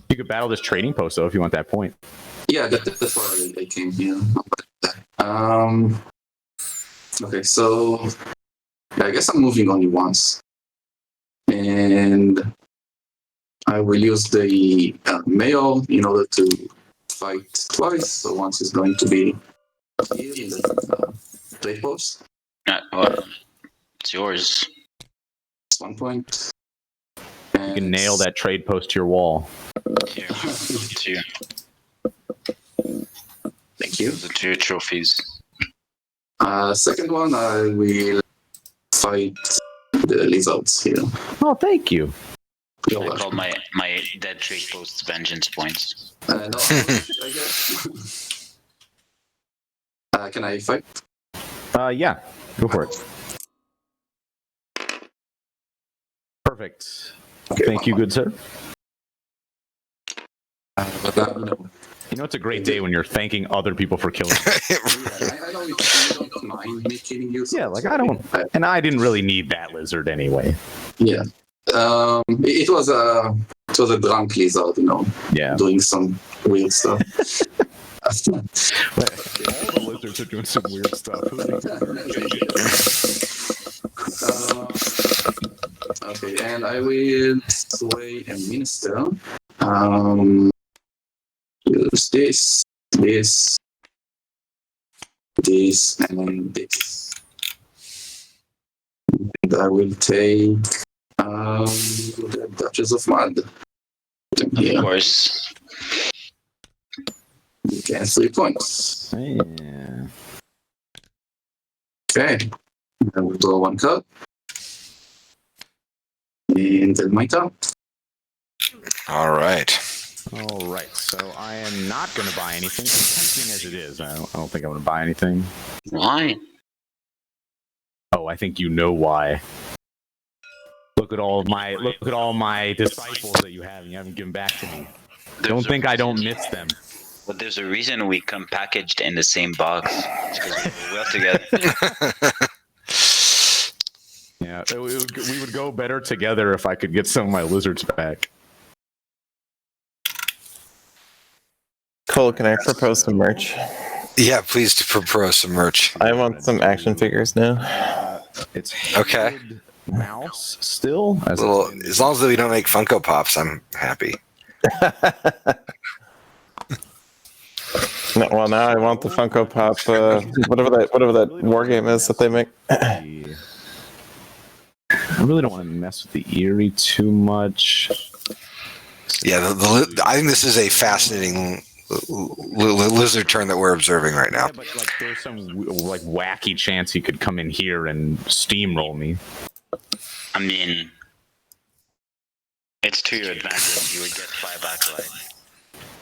You could battle this trading post though if you want that point. Yeah, that's why I came here. Okay, so I guess I'm moving only once. And I will use the mail in order to fight twice. So once is going to be here in the trade post. It's yours. It's 1 point. You can nail that trade post to your wall. Here, it's you. Thank you. The 2 trophies. Second one, I will fight the lizards here. Oh, thank you. I call my dead trade posts vengeance points. No, I guess. Can I fight? Yeah, go for it. Perfect. Okay, Thank you, good sir. But You know, it's a great day when you're thanking other people for killing you. I don't mind me killing you. Yeah, like I don't, and I didn't really need that lizard anyway. Yeah. It was a drunk lizard, Yeah. doing some weird stuff. All the lizards are doing some weird stuff. Okay, and I will sway a minister. Use this, and this. And I will take the Duchess of Mud. Put them here. Of course. You get 3 points. Yeah. Okay. I will draw 1 card. And then my turn. All right. All right. So I am not going to buy anything. Tempting as it is, I don't think I'm going to buy anything. Why? Oh, I think you know why. Look at all my disciples that you have, and you haven't given back to me. Don't think I don't miss them. But there's a reason we come packaged in the same box. It's because we work together. Yeah, we would go better together if I could get some of my lizards back. Cole, can I propose some merch? Yeah, please propose some merch. I want some action figures now. It's Okay. Hated Mouse still. As long as we don't make Funko Pops, I'm happy. No, well, now I want the Funko Pop, whatever that war game is that they make. I really don't want to mess with the Eyrie too much. Yeah, I think this is a fascinating lizard turn that we're observing right now. Yeah, but like, there's some like wacky chance he could come in here and steamroll me. I mean, it's to your advantage. You would get flyback light.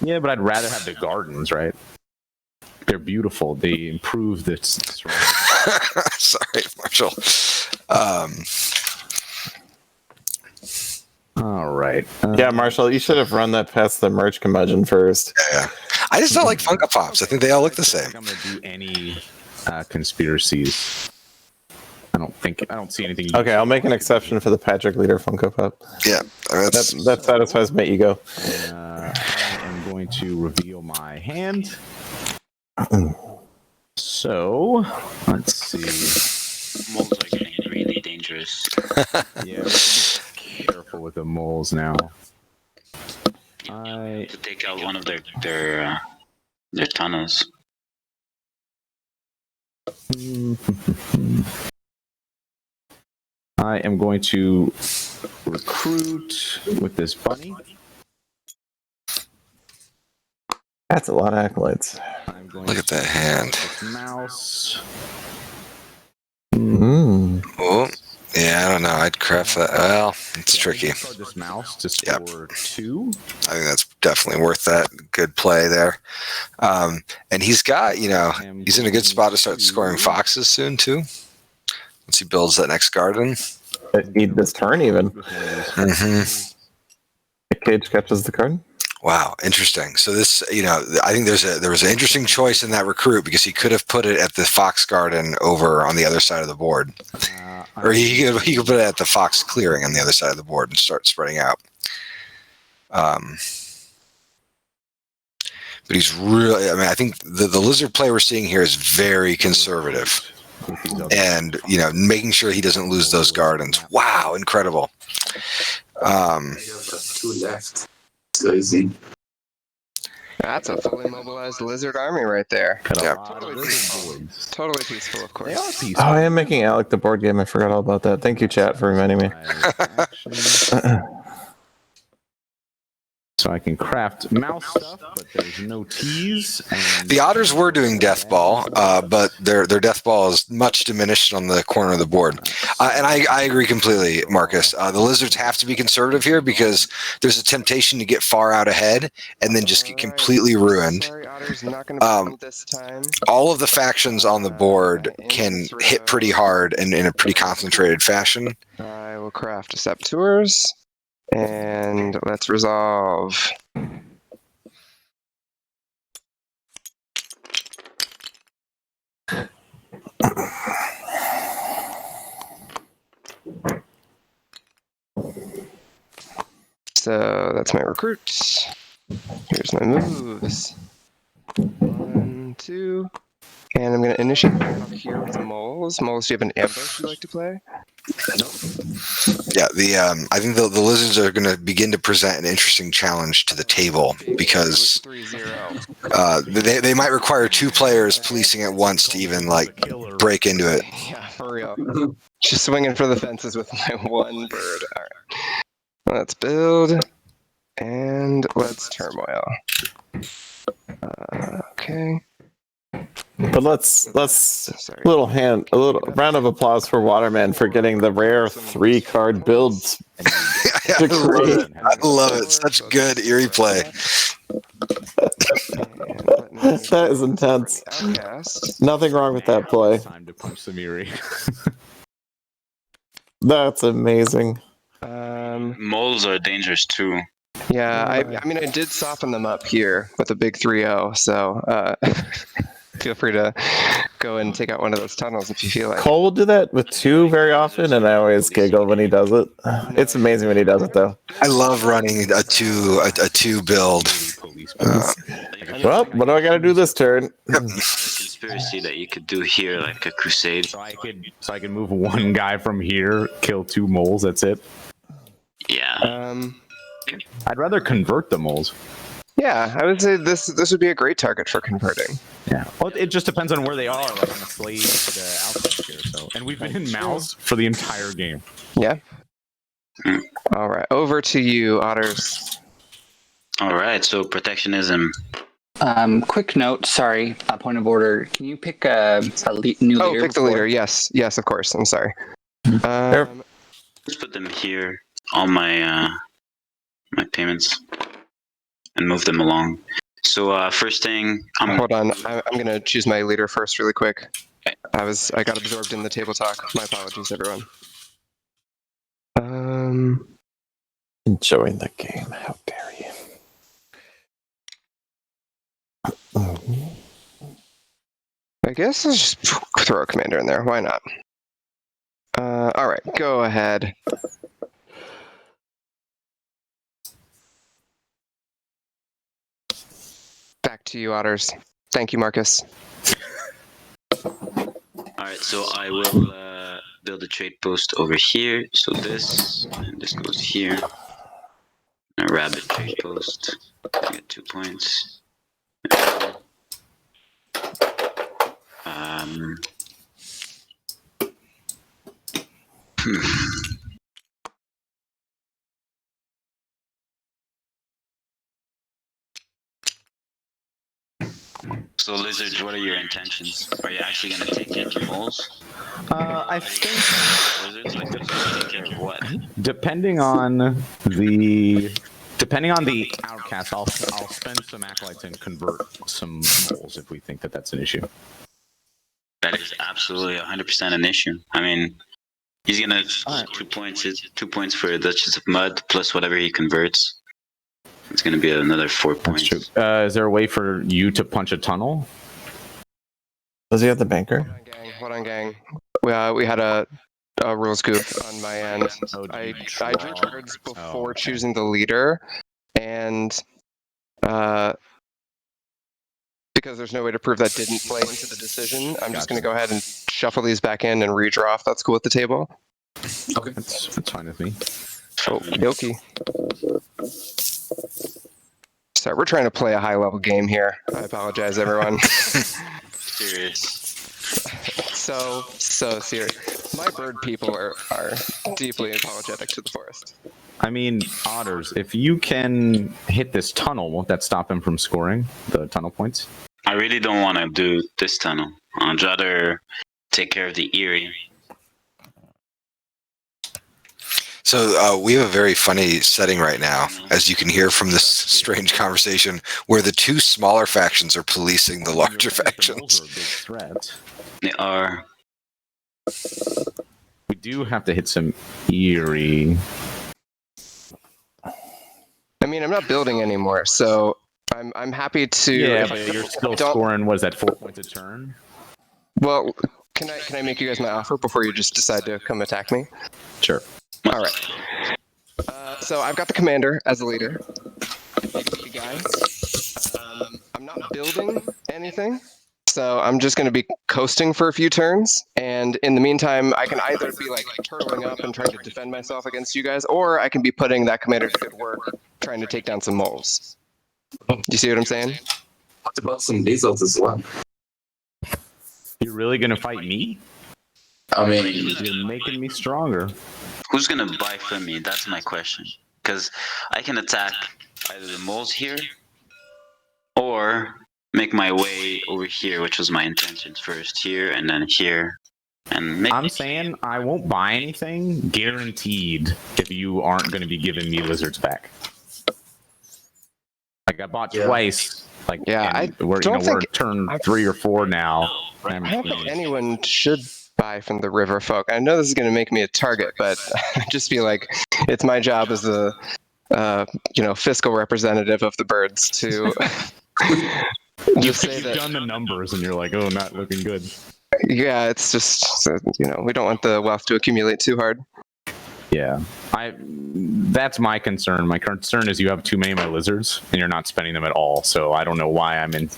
Yeah, but I'd rather have the gardens, right? They're beautiful. They improve the surroundings. Sorry, Marshall. All right. Yeah, Marshall, you should have run that past the merch curmudgeon first. Yeah. I just don't like Funko Pops. I think they all look the same. I'm going to do any conspiracies. I don't see anything. Okay, I'll make an exception for the Patrick Leader Funko Pop. Yeah, That satisfies my ego. I am going to reveal my hand. So, let's see. Moles are getting really dangerous. Yeah, we should be careful with the moles now. To take out one of their tunnels. I am going to recruit with this bunny. That's a lot of acolytes. I'm going Look at that hand. This mouse. Oh, yeah, I don't know. I'd craft that. Well, it's tricky. This mouse to score 2. I think that's definitely worth that. Good play there. And he's got, he's in a good spot to start scoring foxes soon, too. Once he builds that next garden. This turn, even. Mm-hmm. Cage catches the card. Wow, interesting. So this, I think there was an interesting choice in that recruit because he could have put it at the fox garden over on the other side of the board, or he could put it at the fox clearing on the other side of the board and start spreading out. But he's really, I think the lizard play we're seeing here is very conservative. with these other and making sure he doesn't lose those gardens. Wow, incredible. I have 2 left. So easy. That's a fully mobilized lizard army right there. Got a Yeah. lot of Totally lizard peaceful. boys. Totally peaceful, of They are course. peaceful. Oh, I am making Alec the board game. I forgot all about that. Thank you, chat, for reminding me. So I can craft mouse stuff, but there's no teas. And The otters were doing death ball, but their death ball is much diminished on the corner of the board. And I agree completely, Marcus. The lizards have to be conservative here because there's a temptation to get far out ahead and then just get completely ruined. Sorry, Otter's not going to be this time. All of the factions on the board can hit pretty hard and in a pretty concentrated fashion. I will craft Saboteurs, and let's resolve. So that's my recruits. Here's my moves. 1, 2. And I'm going to initiate up here with the moles. Moles, do you have an ambush you'd like to play? Yeah, I think the lizards are going to begin to present an interesting challenge to the table because 3-0. they might require 2 players policing at once to even break into it. Yeah, for real. Just swinging for the fences with my 1 bird. All right. Let's build. And let's turmoil. Okay. But let's a little round of applause for Waterman for getting the rare 3-card builds. I love it. Such good Eyrie play. That is intense. Outcast. Nothing wrong with that play. Time to punch some Eyrie. That's amazing. Moles are dangerous too. Yeah, I mean, I did soften them up here with a big 3-0, so feel free to go and take out one of those tunnels if you feel like. Cole will do that with 2 very often, and I always giggle when he does it. It's amazing when he does it, though. I love running a two build. Well, what do I got to do this turn? Conspiracy that you could do here, like a crusade. So I could move 1 guy from here, kill 2 moles. That's it. Yeah. I'd rather convert the moles. Yeah, I would say this would be a great target for converting. Yeah. Well, it just depends on where they are, like on the slave to the outpost here. So, and we've been in mouse for the entire game. Yeah. All right, over to you, Otters. All right. So protectionism. Quick note, sorry, point of order. Can you pick a new leader? Oh, pick the leader. Yes, of course. I'm sorry. Let's put them here. All my my payments, and move them along. So first thing, hold on. I'm gonna choose my leader first, really quick. I got absorbed in the table talk. My apologies, everyone. Enjoying the game. How dare you? I guess I'll just throw a commander in there. Why not? All right, go ahead. Back to you, Otters. Thank you, Marcus. Alright, so I will build a trade post over here. So this, and this goes here. A rabbit trade post. I get 2 points. So, Lizards, what are your intentions? Are you actually going to take in the moles? I think Lizards, like, take care of what? depending on the outcast, I'll spend some acolytes and convert some moles if we think that that's an issue. That is absolutely 100% an issue. I mean, he's going to 2 points. 2 points for Duchess of Mud plus whatever he converts. It's going to be another 4 points. That's true. Is there a way for you to punch a tunnel? Does he have the banker? Hold on, gang. We had a rules goof on my end. I drew cards before choosing the leader, and because there's no way to prove that didn't play into the decision, I'm just going to go ahead and shuffle these back in and redraw if that's cool at the table. Okay. That's fine with me. Oh, Yoki. Sorry, we're trying to play a high-level game here. I apologize, everyone. Serious. So serious. My bird people are deeply apologetic to the forest. I mean, Otters, if you can hit this tunnel, won't that stop him from scoring the tunnel points? I really don't want to do this tunnel. I'd rather take care of the Eyrie. So we have a very funny setting right now, as you can hear from this strange conversation, where the two smaller factions are policing the larger factions. The moles are a big threat. They are. We do have to hit some Eyrie. I mean, I'm not building anymore, so I'm happy to. Yeah, if I- but you're still don't- scoring, what is that, 4 points a turn? Well, can I make you guys my offer before you just decide to come attack me? Sure. All right. So I've got the commander as a leader. The guy. I'm not building anything, so I'm just going to be coasting for a few turns. And in the meantime, I can either be like turtling up and trying to defend myself against you guys, or I can be putting that commander to good work, trying to take down some moles. Do you see what I'm saying? What about some lizards as well? You're really going to fight me? I mean, You're making me stronger. Who's gonna buy from me? That's my question. Because I can attack either the moles here, or make my way over here, which was my intention first here and then here, and make. I'm saying I won't buy anything, guaranteed, if you aren't going to be giving me lizards back. Like I bought twice. Like we're turn 3 or 4 now. I don't think anyone should buy from the Riverfolk. I know this is going to make me a target, but I just feel like it's my job as the fiscal representative of the birds to just say You've that. done the numbers and you're like, oh, not looking good. Yeah, it's just we don't want the wealth to accumulate too hard. Yeah, that's my concern. My concern is you have too many of my lizards and you're not spending them at all. So I don't know why I'm in.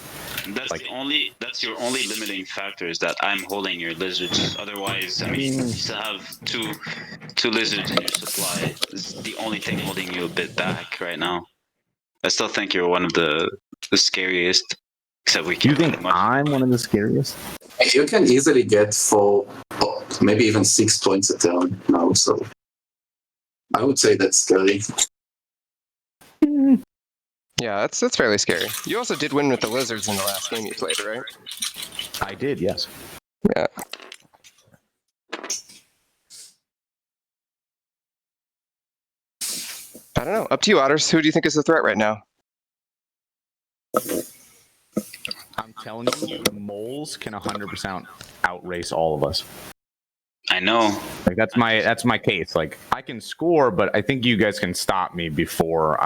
That's your only limiting factor, is that I'm holding your lizards. Otherwise, I mean, you still have two lizards in your supply. It's the only thing holding you a bit back right now. I still think you're one of the scariest. Except we Do you can't think I'm one of the scariest? you can easily get 4, maybe even 6 points a turn now, so I would say that's scary. Yeah, that's fairly scary. You also did win with the lizards in the last game you played, right? I did, yes. Yeah. I don't know. Up to you, Otters. Who do you think is the threat right now? I'm telling you, moles can 100% outrace all of us. I know. Like that's my case. Like I can score, but I think you guys can stop me before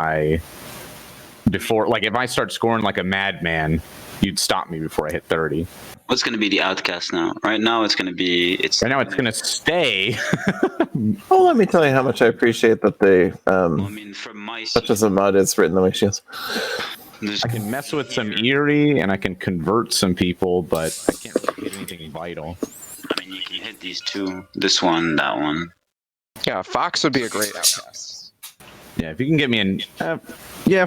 like if I start scoring like a madman, you'd stop me before I hit 30. What's going to be the outcast now? Right now, it's going to be. Right now, it's going to stay. Oh, let me tell you how much I appreciate that they, I mean, from my such as a mud is written the way she is. I can mess with some Eyrie and I can convert some people, but I can't really hit anything vital. I mean, you can hit these two. This one, that one. Yeah, Fox would be a great outcast. Yeah, if you can get me in,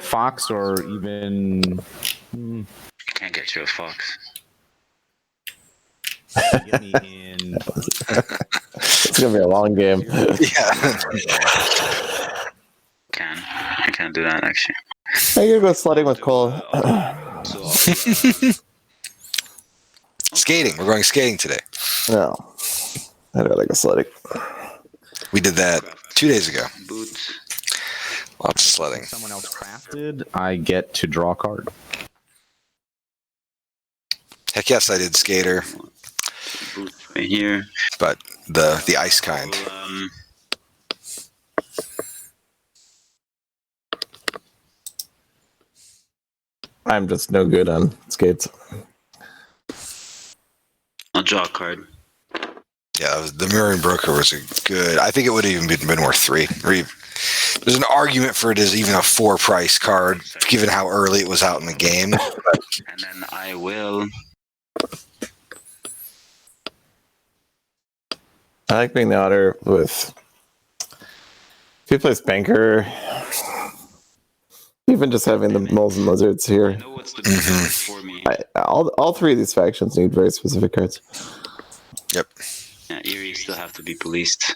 Fox or even. Can't get you a Fox. Get me in. It's gonna be a long game. Yeah. I can't do that actually. I gotta go sledding with Cole. Skating. We're going skating today. No, I'd rather go sledding. We did that 2 days ago. Boots. Lots of sledding. Someone else crafted, I get to draw a card. Heck yes, I did skater, Boots right here. but the ice kind. I'm just no good on skates. I'll draw a card. Yeah, the Mirroring Broker was a good. I think it would have even been worth 3. There's an argument for it as even a 4 price card, given how early it was out in the game. And then I will I like being the otter with. If you place banker, even just having the moles and lizards I here. know what's the best for me. All three of these factions need very specific cards. Yep. Yeah, Eyrie still have to be policed.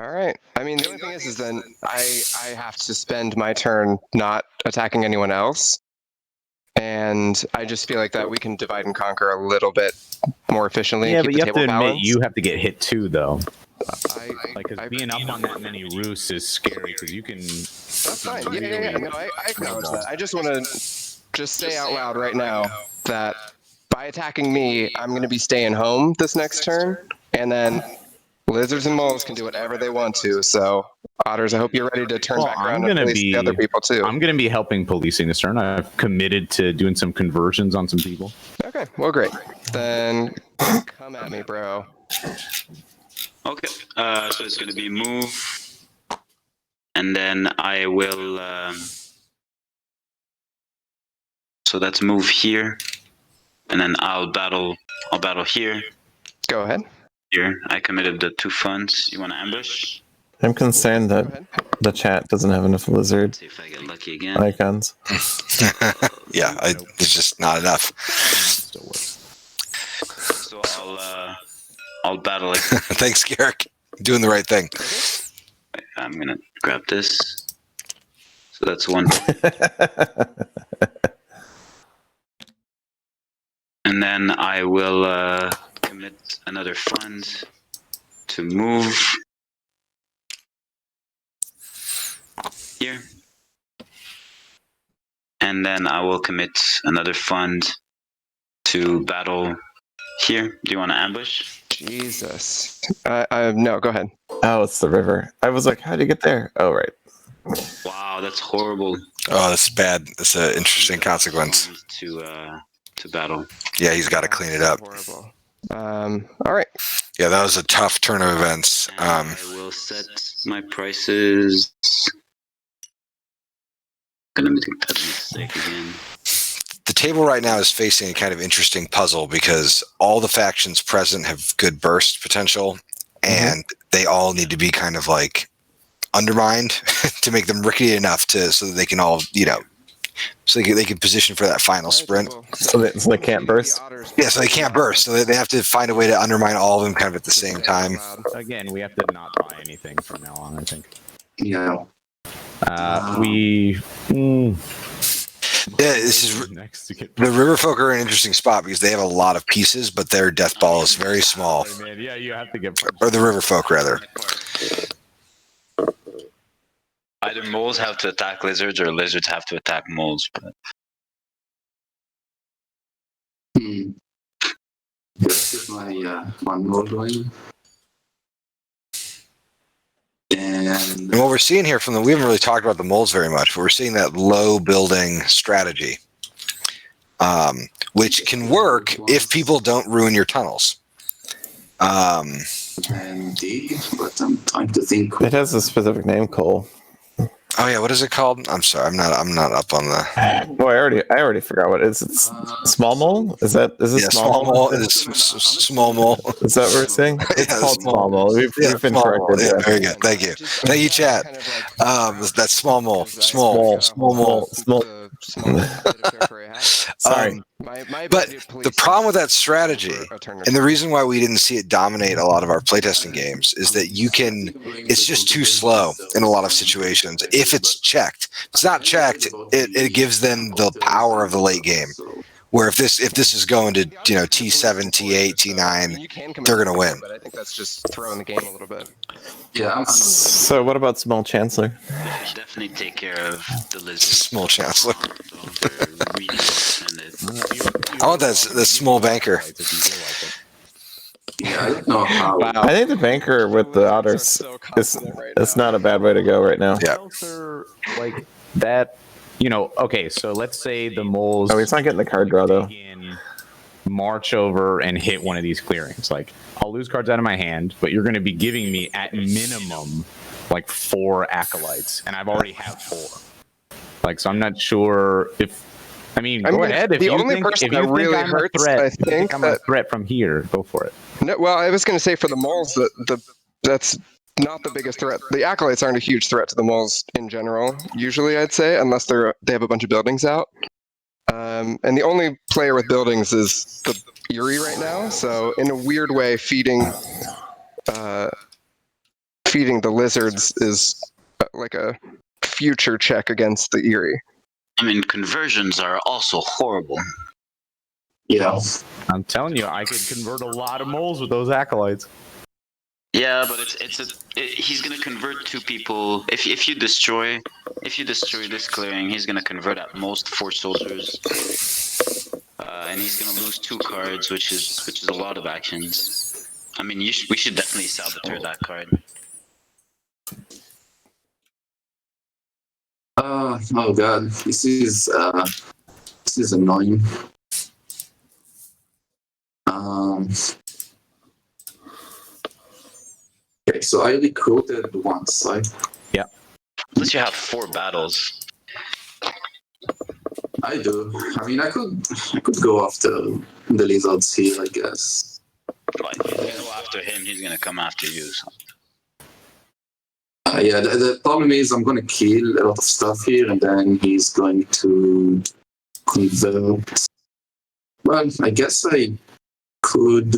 All right. I mean, the only thing is then I have to spend my turn not attacking anyone else, and I just feel like that we can divide and conquer a little bit more efficiently. Yeah, and but keep you the have to table admit balanced. you have to get hit too, though. Like, Because being up on that many roosts is scary because you can. That's fine. Yeah. No, I acknowledge that. I just want to just say out loud right now that by attacking me, I'm going to be staying home this next turn, and then lizards and moles can do whatever they want to. So, otters, I hope you're ready to turn Well, back I'm around and gonna police the other people too. I'm going to be helping policing this turn. I've committed to doing some conversions on some people. Okay, well, great. Then come at me, bro. Okay, so it's going to be move, and then I will. So that's move here, and then I'll battle. I'll battle here. Go ahead. Here, I committed the 2 funds. You want to ambush? I'm concerned Go that ahead. the chat doesn't have enough lizard See if I get lucky again. icons. Yeah, it's just not enough. Still works. So I'll battle like. Thanks, Garrick. Doing the right thing. I'm gonna grab this. So that's 1. And then I will commit another fund to move here. And then I will commit another fund to battle here. Do you want to ambush? Jesus. No, go ahead. Oh, it's the river. I was like, how do you get there? Oh, right. Wow, that's horrible. Oh, that's bad. That's an interesting consequence. To battle. Yeah, he's got to clean it up. Horrible. All right. Yeah, that was a tough turn of events. And I will set my prices. Gonna make that mistake again. The table right now is facing a kind of interesting puzzle because all the factions present have good burst potential, and they all need to be kind of like undermined to make them rickety enough so that they can all, so they can position for that final sprint. So they can't burst? Yeah, so they can't burst. So they have to find a way to undermine all of them kind of at the same time. Again, we have to not buy anything from now on, I think. Yeah. Yeah, this is next to get the Riverfolk are in an interesting spot because they have a lot of pieces, but their death ball is very small. Man, yeah, you have to get. Or the Riverfolk, rather. Either moles have to attack lizards or lizards have to attack moles. But This is my one more going. And And what we're seeing here we haven't really talked about the moles very much, but we're seeing that low building strategy, which can work if people don't ruin your tunnels. indeed, but I'm trying to think. It has a specific name, Cole. Oh yeah, what is it called? I'm sorry, I'm not up on the. Boy, I already forgot what it is. It's small mole. Is it Small mole? It's small mole. Is that what we're saying? It's Yeah, called small mole. We've been small mole. corrected. Yeah, very good. Thank you, chat. That's small mole. Small mole. Sorry. But the problem with that strategy, and the reason why we didn't see it dominate a lot of our playtesting games, is that it's just too slow in a lot of situations. If it's checked, if it's not checked, it gives them the power of the late game. Where if this is going to T7, T8, T9, they're gonna win. But I think that's just throwing the game a little bit. Yeah, So what about small chancellor? definitely take care of the lizards. Small chancellor. They're really well-defended. I want that small banker. yeah, I don't know how. I think the banker with the otters is not a bad way to go right now. Yeah. Like that. Okay, so let's say the moles. Oh, he's not getting the card draw though. March over and hit one of these clearings. Like, I'll lose cards out of my hand, but you're going to be giving me at minimum like 4 acolytes, and I've already have 4. Like, so I'm not sure if I mean, I go mean, ahead. the only person that really hurts, I think, I'm a threat from here. Go for it. No, well, I was going to say for the moles, that's not the biggest threat. The acolytes aren't a huge threat to the moles in general. Usually, I'd say, unless they have a bunch of buildings out. And the only player with buildings is the Eyrie right now. So in a weird way, feeding the lizards is like a future check against the Eyrie. I mean, conversions are also horrible. Yeah. I'm telling you, I could convert a lot of moles with those acolytes. Yeah, but he's gonna convert 2 people. If you destroy this clearing, he's gonna convert at most 4 soldiers, and he's gonna lose 2 cards, which is a lot of actions. I mean, we should definitely saboteur that card. Oh god, this is annoying. Okay, so I recruited once, right? Yeah. Unless you have 4 battles. I do. I mean, I could go after the lizards here, I guess. Like, if you go after him, he's gonna come after you. So. Yeah, the problem is I'm going to kill a lot of stuff here, and then he's going to convert. Well, I guess I could.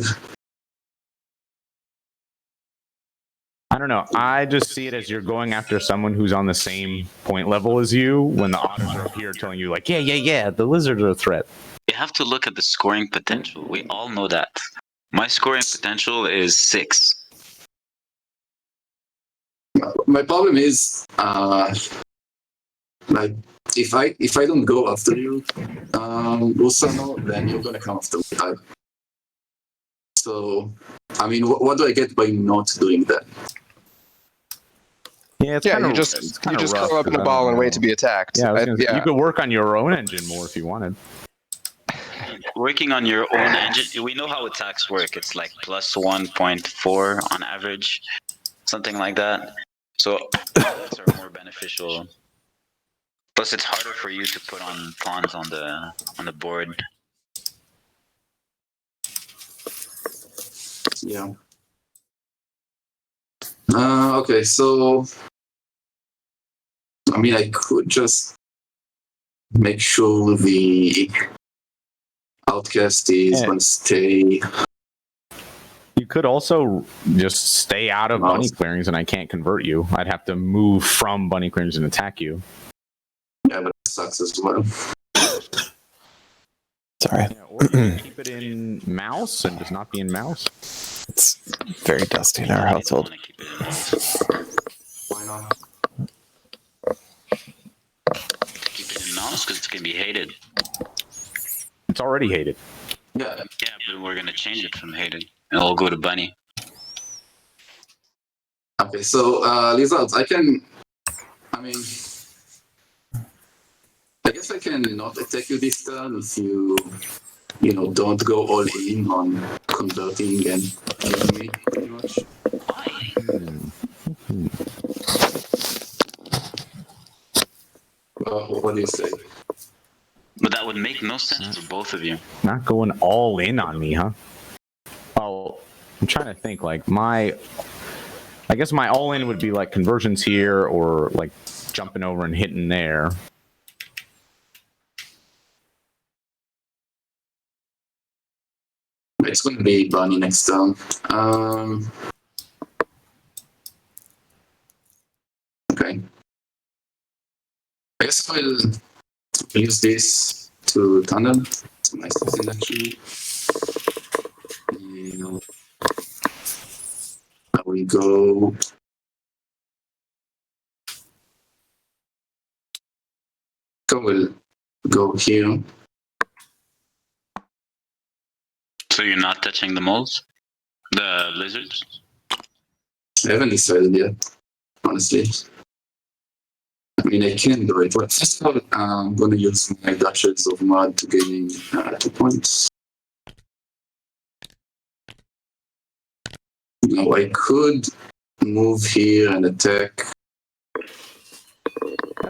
I don't know. I just see it as you're going after someone who's on the same point level as you when the otters are up here telling you, like, yeah, the lizards are a threat. You have to look at the scoring potential. We all know that. My scoring potential is 6. My problem is, like, if I don't go after you, Usano, then you're gonna come after me. So, I mean, what do I get by not doing that? Yeah, You just curl up in a ball and wait to be attacked. Yeah, you could work on your own engine more if you wanted. Working on your own engine, we know how attacks work. It's like plus 1.4 on average, something like that. So attacks are more beneficial. Plus, it's harder for you to put on pawns on the board. Yeah. Okay, so I mean, I could just make sure the outcast is going to stay. You could also just stay out of bunny clearings, and I can't convert you. I'd have to move from bunny clearings and attack you. Yeah, but that sucks as well. Sorry. Yeah, or you can keep it in mouse and just not be in mouse. It's very dusty in our household. Why not? Keep it in mouse because it's gonna be hated. It's already hated. Yeah. Yeah, but we're gonna change it from hated. It'll go to bunny. Okay, so lizards, I guess I can not attack you this turn if you don't go all in on converting and killing me, pretty much. What do you say? But that would make no sense for both of you. Not going all in on me, huh? Well, I'm trying to think. Like I guess my all in would be like conversions here, or like jumping over and hitting there. It's going to be bunny next turn. Okay. I guess I'll use this to tunnel. It's a nice thing, actually. I will go. I will go here. So you're not touching the moles? The lizards? I haven't decided yet, honestly. I mean, I can do it. But first of all, I'm going to use my Duchess of Mud to gain 2 points. Now, I could move here and attack.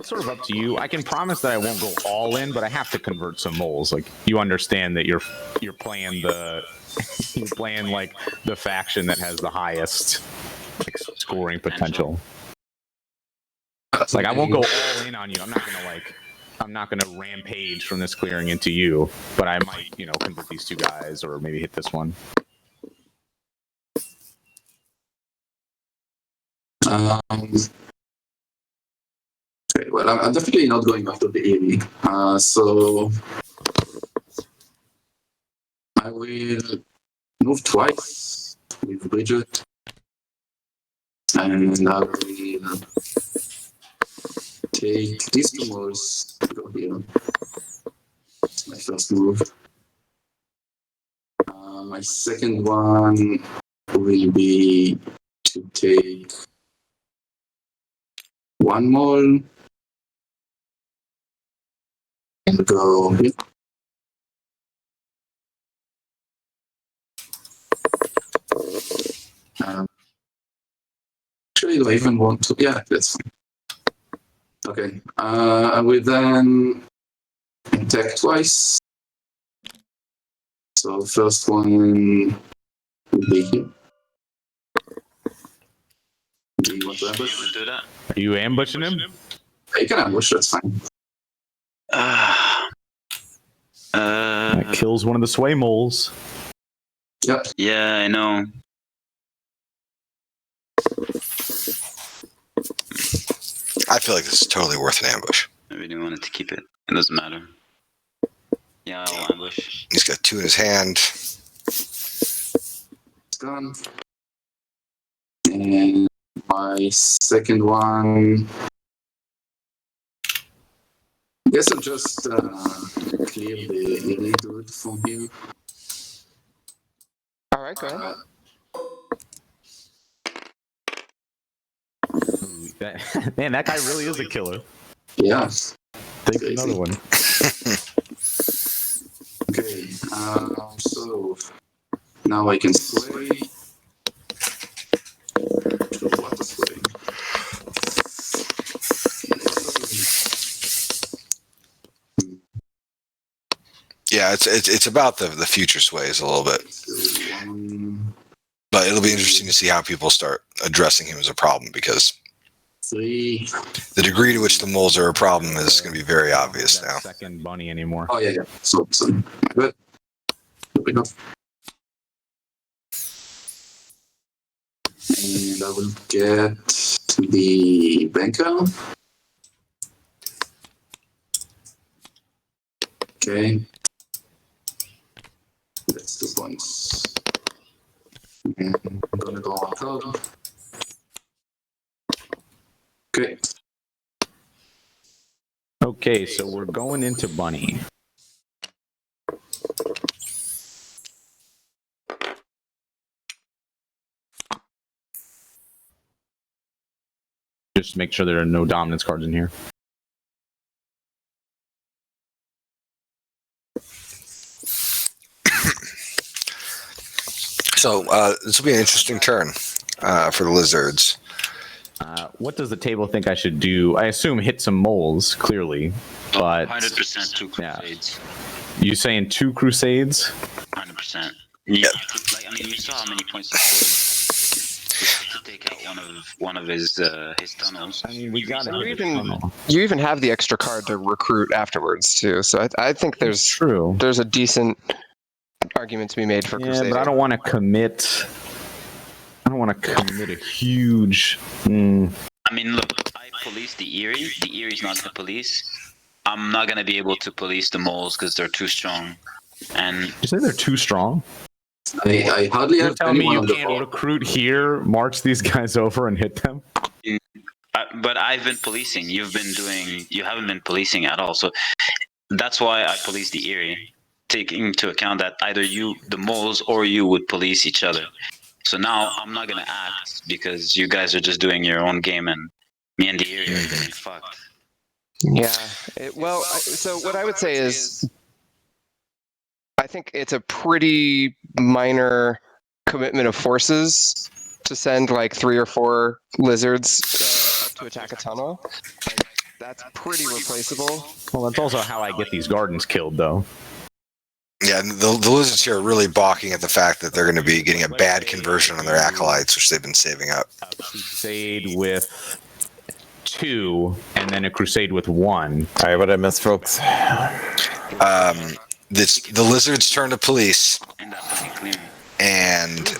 that's sort of up to you. I can promise that I won't go all in, but I have to convert some moles. Like you understand that you're playing you're playing like the faction that has the highest like scoring potential. Like I won't go all in on you. I'm not gonna rampage from this clearing into you, but I might, convert these two guys or maybe hit this one. Okay, well, I'm definitely not going after the Eyrie. So I will move twice with Bridget, and I will take these two moles to go here. That's my first move. My second one will be to take one mole and go here. Actually, do I even want to? Yeah, that's fine. Okay, I will then attack twice. So first one will be here. Do you want to ambush? Do that. Are you ambushing him? You can ambush, that's fine. That kills one of the sway moles. Yep. Yeah, I know. I feel like this is totally worth an ambush. I really wanted to keep it. It doesn't matter. Yeah, I'll ambush. He's got two in his hand. It's gone. And my second one. I guess I'll just clear the Eyrie dude from here. All right, go ahead. Man, that guy really is a killer. Yeah. Take Crazy. another one. Okay, so now I can sway. What a sway. Yeah, it's about the future sways a little bit, but it'll be interesting to see how people start addressing him as a problem, because 3. the degree to which the moles are a problem is going to be very obvious now. Second bunny anymore. Oh yeah. So good. There we go. And I will get to the banker. Okay. That's 2 points. And I'm gonna go on top. Okay. Okay, so we're going into bunny. Just make sure there are no dominance cards in here. So this will be an interesting turn for the lizards. What does the table think I should do? I assume hit some moles, clearly, but 100% 2 crusades. You saying 2 crusades? 100%. Yeah. You saw how many points he scored. To take out one of his tunnels. I mean, we got You even have the extra card to recruit afterwards too. So I think there's a decent argument to be made for Crusader. Yeah, but I don't want to commit. I don't want to commit a huge. I mean, look, I police the Eyrie. The Erie's not the police. I'm not gonna be able to police the moles because they're too strong. And you say they're too strong? I hardly You're have telling me anyone you on the can't board. recruit here, march these guys over, and hit them? but I've been policing. You haven't been policing at all. So that's why I police the Eyrie, taking into account that either the moles, or you would police each other. So now I'm not gonna act because you guys are just doing your own game, and me and the Eyrie are getting fucked. Yeah. So what I would say is, I think it's a pretty minor commitment of forces to send like 3 or 4 lizards up to attack a tunnel. that's pretty replaceable. Well, that's also how I get these gardens killed, though. Yeah, and the lizards here are really balking at the fact that they're going to be getting a bad conversion on their acolytes, which they've been saving up. A crusade with 2, and then a crusade with 1. All right, what I missed, folks? The lizards turn to police, And that's pretty clear. and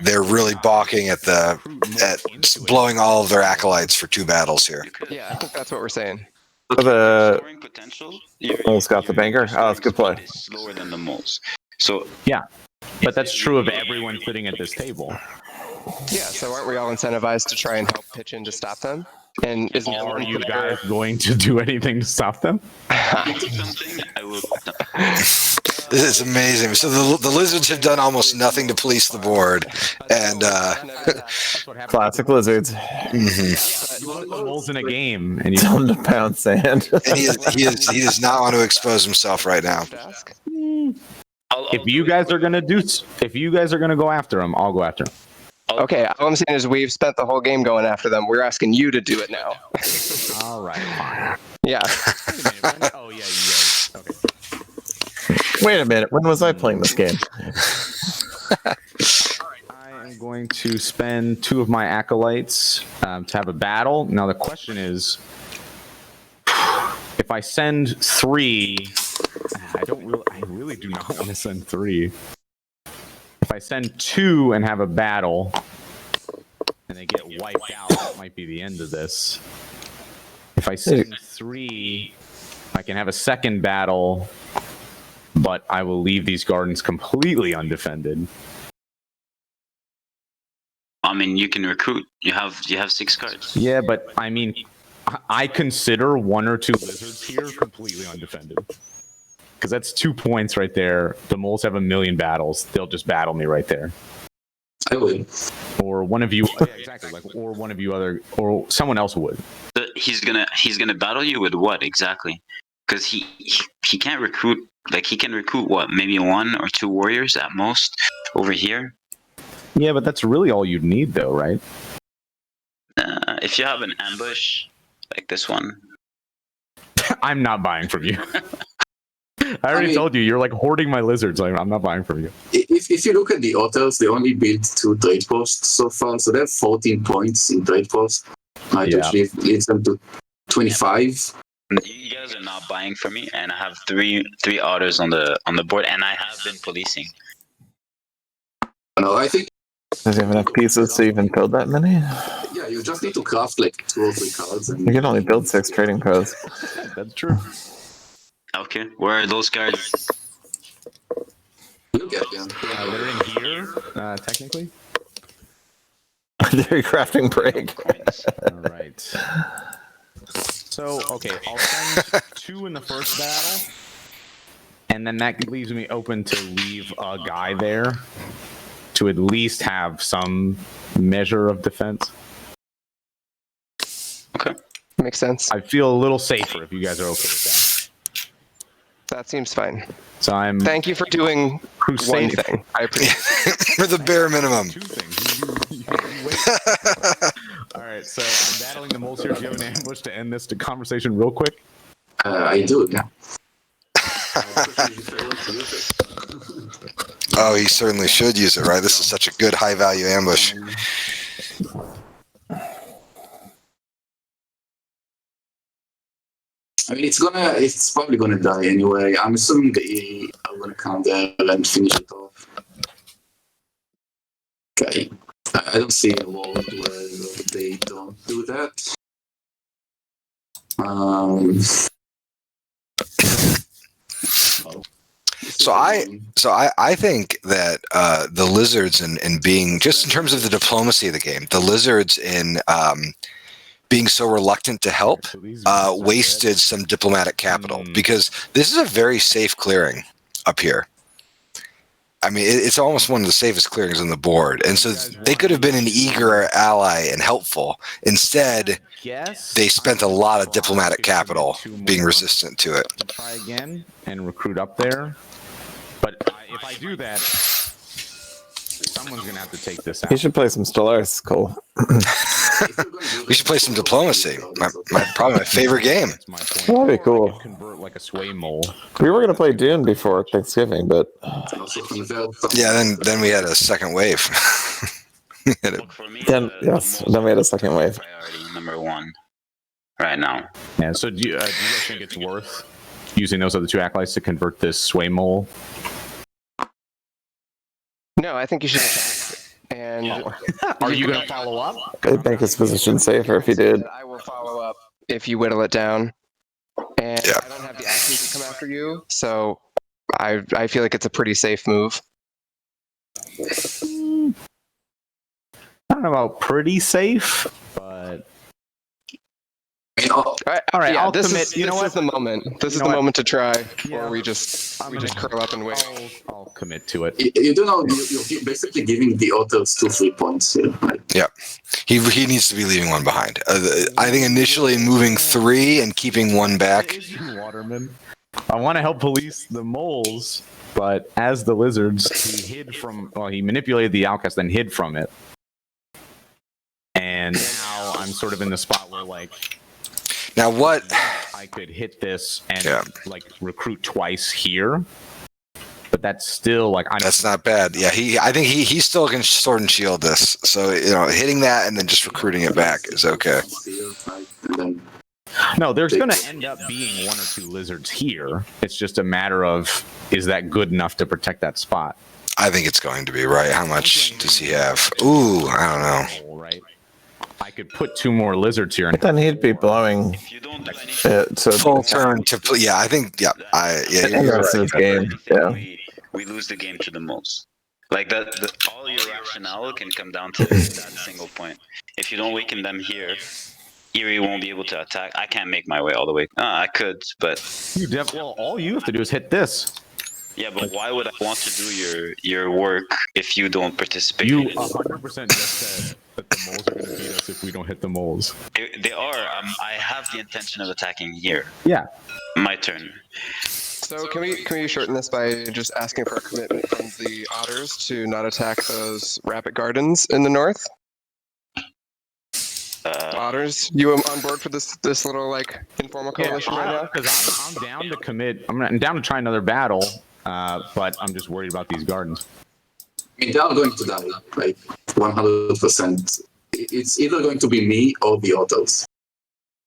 they're really balking at blowing all of their acolytes for 2 battles here. Yeah, I think that's what we're saying. The Scoring potential. mole's got the banger. Oh, that's a good play. Is slower than the moles. So Yeah, but that's true of everyone sitting at this table. Yeah, so aren't we all incentivized to try and help pitch in to stop them? And isn't Are one you player- guys going to do anything to stop them? something I will. This is amazing. So the lizards have done almost nothing to police the board, and Classic lizards. You put the moles in a game, and you Tell him to pound sand. and he does not want to expose himself right now. Task? if you guys are gonna go after them, I'll go after them. Okay, all I'm saying is we've spent the whole game going after them. We're asking you to do it now. All right, fine. Yeah. Wait a minute, oh yeah, you guys. Okay. Wait a minute. When was I playing this game? I am going to spend 2 of my acolytes to have a battle. Now the question is, if I send 3, I really do not want to send 3. If I send 2 and have a battle, and they get wiped out, that might be the end of this. If I send 3, I can have a second battle, but I will leave these gardens completely undefended. I mean, you can recruit. You have 6 cards. Yeah, but I mean, I consider 1 or 2 lizards here completely undefended. Because that's 2 points right there. The moles have a million battles. They'll just battle me right there. I would. Or one of you, yeah, exactly. Or one of you or someone else would. He's gonna battle you with what exactly? Because he can't recruit. Like he can recruit what? Maybe 1 or 2 warriors at most over here. Yeah, but that's really all you'd need, though, right? If you have an ambush like this one, I'm not buying from you. I already told you, you're like hoarding my lizards. I'm not buying from you. If you look at the otters, they only built 2 trade posts so far, so they have 14 points in trade posts, which leads them to 25. you guys are not buying from me, and I have 3 otters on the board, and I have been policing. No, I think. Does he have enough pieces to even build that many? Yeah, you just need to craft like 2 or 3 cards. And You can only build 6 trading posts. That's true. Okay, where are those cards? look at them. They're in here, technically. They're crafting break. All right. So, okay, I'll send 2 in the first battle, and then that leaves me open to leave a guy there to at least have some measure of defense. Okay. Makes sense. I feel a little safer if you guys are okay with that. That seems fine. So I'm Thank you for doing one crusading thing. I appreciate it. For the bare minimum. 2 things. You wait. All right, so I'm battling the moles here. Do you have an ambush to end this conversation real quick? I do, yeah. Oh, he certainly should use it, right? This is such a good high-value ambush. I mean, it's probably gonna die anyway. I'm assuming the Eyrie are gonna come there and finish it off. Okay. I don't see a world where they don't do that. So I think that the lizards and being, just in terms of the diplomacy of the game, the lizards in being so reluctant to help wasted some diplomatic capital, because this is a very safe clearing up here. I mean, it's almost one of the safest clearings on the board, and so they could have been an eager ally and helpful. Instead, they spent a lot of diplomatic capital being resistant to it. Try again and recruit up there. But if I do that, someone's going to have to take this out. You should play some Stellaris, Cole. We should play some diplomacy. Probably my favorite game. That's my point. That'd be Or I cool. could convert like a sway mole. We were gonna play Dune before Thanksgiving, but Yeah, then we had a second wave. Look, for me, then the yes, moles then we had a are second wave. priority number one right now. Yeah. So do you guys think it's worth using those other two acolytes to convert this sway mole? No, I think you should attack. And Are you going to follow up? It'd make his position safer if he did. I will follow up if you whittle it down. And Yeah. I don't have the actions to come after you, so I feel like it's a pretty safe move. I don't know about pretty safe, but All right, I'll this commit. Is, You know this what? is the moment. This is know the what? moment to try, Yeah. or we just curl up and wait. I'll commit to it. You do know you're basically giving the otters 2 free points here. Right? He needs to be leaving one behind. I think initially moving 3 and keeping 1 back. Waterman. I want to help police the moles, but as the lizards, he manipulated the outcast, then hid from it. And now I'm sort of in the spot where, like, Now what? I could hit this and Yeah. like recruit twice here, but that's still like That's not bad. Yeah, I think he still can sword and shield this. So hitting that and then just recruiting it back is okay. And then No, there's going to end up being 1 or 2 lizards here. It's just a matter of, is that good enough to protect that spot? I think it's going to be right. How much does he have? Ooh, I don't know. Right. I could put 2 more lizards here. But then he'd be blowing If you don't do anything, it. So Full turn to yeah. I think yeah. You're That's right. his game. Yeah. we lose the game to the moles. Like that, all your rationale can come down to that single point. If you don't weaken them here, Eyrie won't be able to attack. I can't make my way all the way. I could, but Well, all you have to do is hit this. yeah. But why would I want to do your work if you don't participate? You in it? 100% just said that the moles are going to beat us if we don't hit the moles. They are. I have the intention of attacking here. Yeah. My turn. So can we shorten this by just asking for a commitment from the otters to not attack those rabbit gardens in the north? Otters, you on board for this little like informal coalition right now? Because I'm down to commit. I'm down to try another battle, but I'm just worried about these gardens. I mean, they are going to die, like 100%. It's either going to be me or the otters.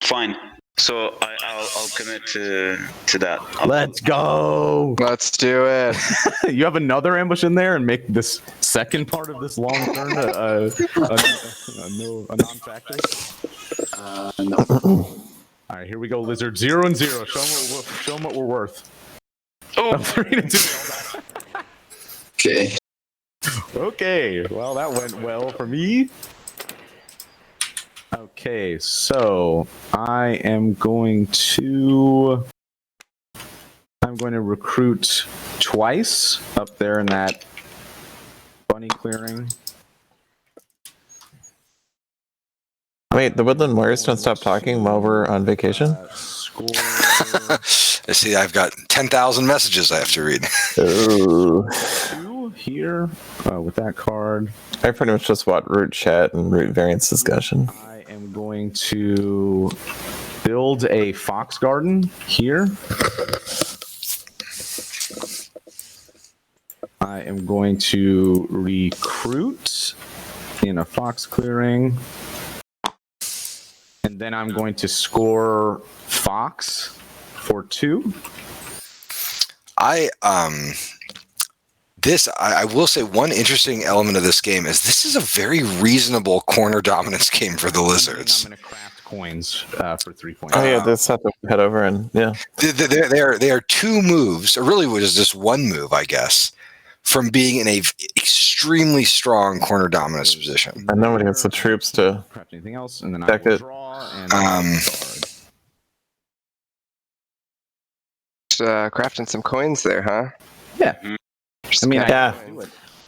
Fine. So I'll commit to that. Let's go. Let's do it. You have another ambush in there and make this second part of this long turn a non-factor. No. All right, here we go, Lizard. 0 and 0. Show them what we're worth. Oh, 3 to 2. Okay. Okay, well, that went well for me. Okay, so I am going to recruit twice up there in that bunny clearing. wait, the Woodland Warriors don't stop talking while we're on vacation. Score. See, I've got 10,000 messages I have to read. Ooh. 2 here with that card. I pretty much just want root chat and root variance discussion. I am going to build a fox garden here. I am going to recruit in a fox clearing. And then I'm going to score fox for 2. I will say one interesting element of this game is this is a very reasonable corner dominance game for the lizards. I'm going to craft coins for 3 points. Oh yeah, this have to head over and yeah. They are 2 moves, or really was just 1 move, I guess, from being in a extremely strong corner dominance position. And nobody has the troops to. Craft anything else, and then I Deck will it. draw and card. Crafting some coins there, huh? Yeah. I mean, Yeah.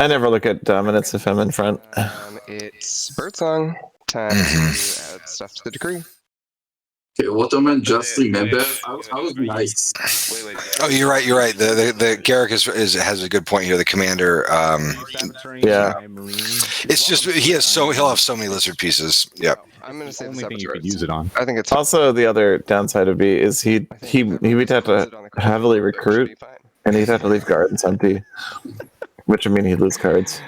I never look at dominance if I'm in front. It's birdsong time to add stuff to the decree. Okay, Waterman, just remember, I was nice. Wait. Oh, you're right. You're right. The Garrick has a good point here. The commander, Yeah. it's just he'll have so many lizard pieces. Yep. I'm gonna say the Only thing you could saboteurs. use it on. I think it's Also, the other downside would be is he would have to heavily recruit, and he'd have to leave gardens empty, which would mean he'd lose cards.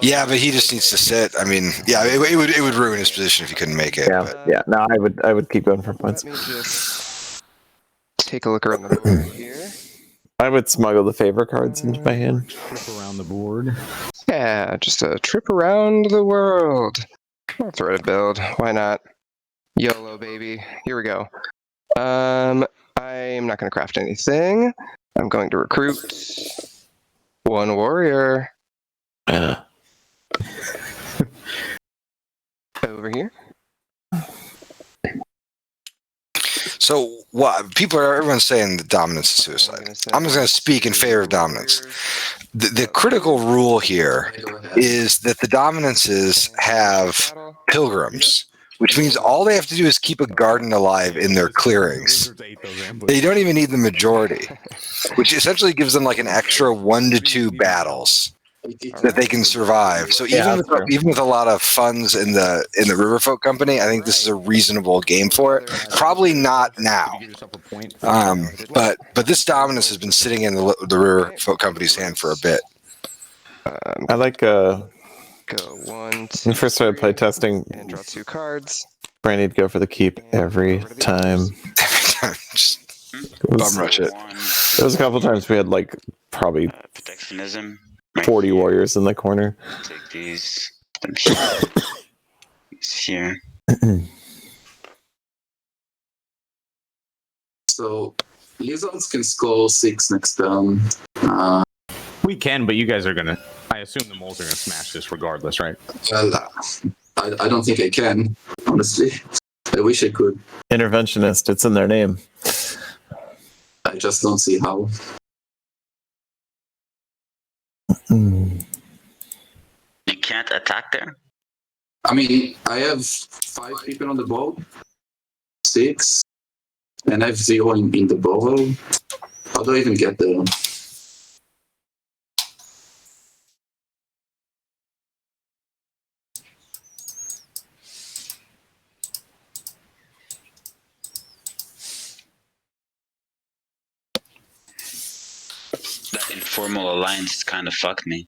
Yeah, but he just needs to sit. I mean, yeah, it would ruin his position if he couldn't make it. Yeah, But. yeah. No, I would keep going for points. Let me just take a look around the board here. I would smuggle the favor cards into my hand. Trip around the board. Yeah, just a trip around the world. I'll throw a build. Why not? YOLO, baby. Here we go. I'm not going to craft anything. I'm going to recruit one warrior. Over here. So what everyone's saying that dominance is suicide. I'm just going to speak in favor of dominance. The critical rule here is that the dominances have pilgrims, which means all they have to do is keep a garden alive in their clearings. They don't even need the majority, which essentially gives them like an extra 1 to 2 battles that they can survive. So even with a lot of funds in the Riverfolk company, I think this is a reasonable game for it. Probably not now, but this dominance has been sitting in the Riverfolk company's hand for a bit. I like Go 1, 2. when I first started playtesting, And draw 2 cards. Brandy'd go for the keep every time. Just bum rush it. There was a couple times we had like probably Protectionism. 40 warriors in the corner. Take these. These here. So, lizards can score 6 next turn. We can, but you guys are gonna. I assume the moles are gonna smash this regardless, right? Well, I don't think I can, honestly. I wish I could. Interventionist, it's in their name. I just don't see how. You can't attack there? I mean, I have 5 people on the board, 6, and I have 0 in the burrow. How do I even get there? That informal alliance kind of fucked me.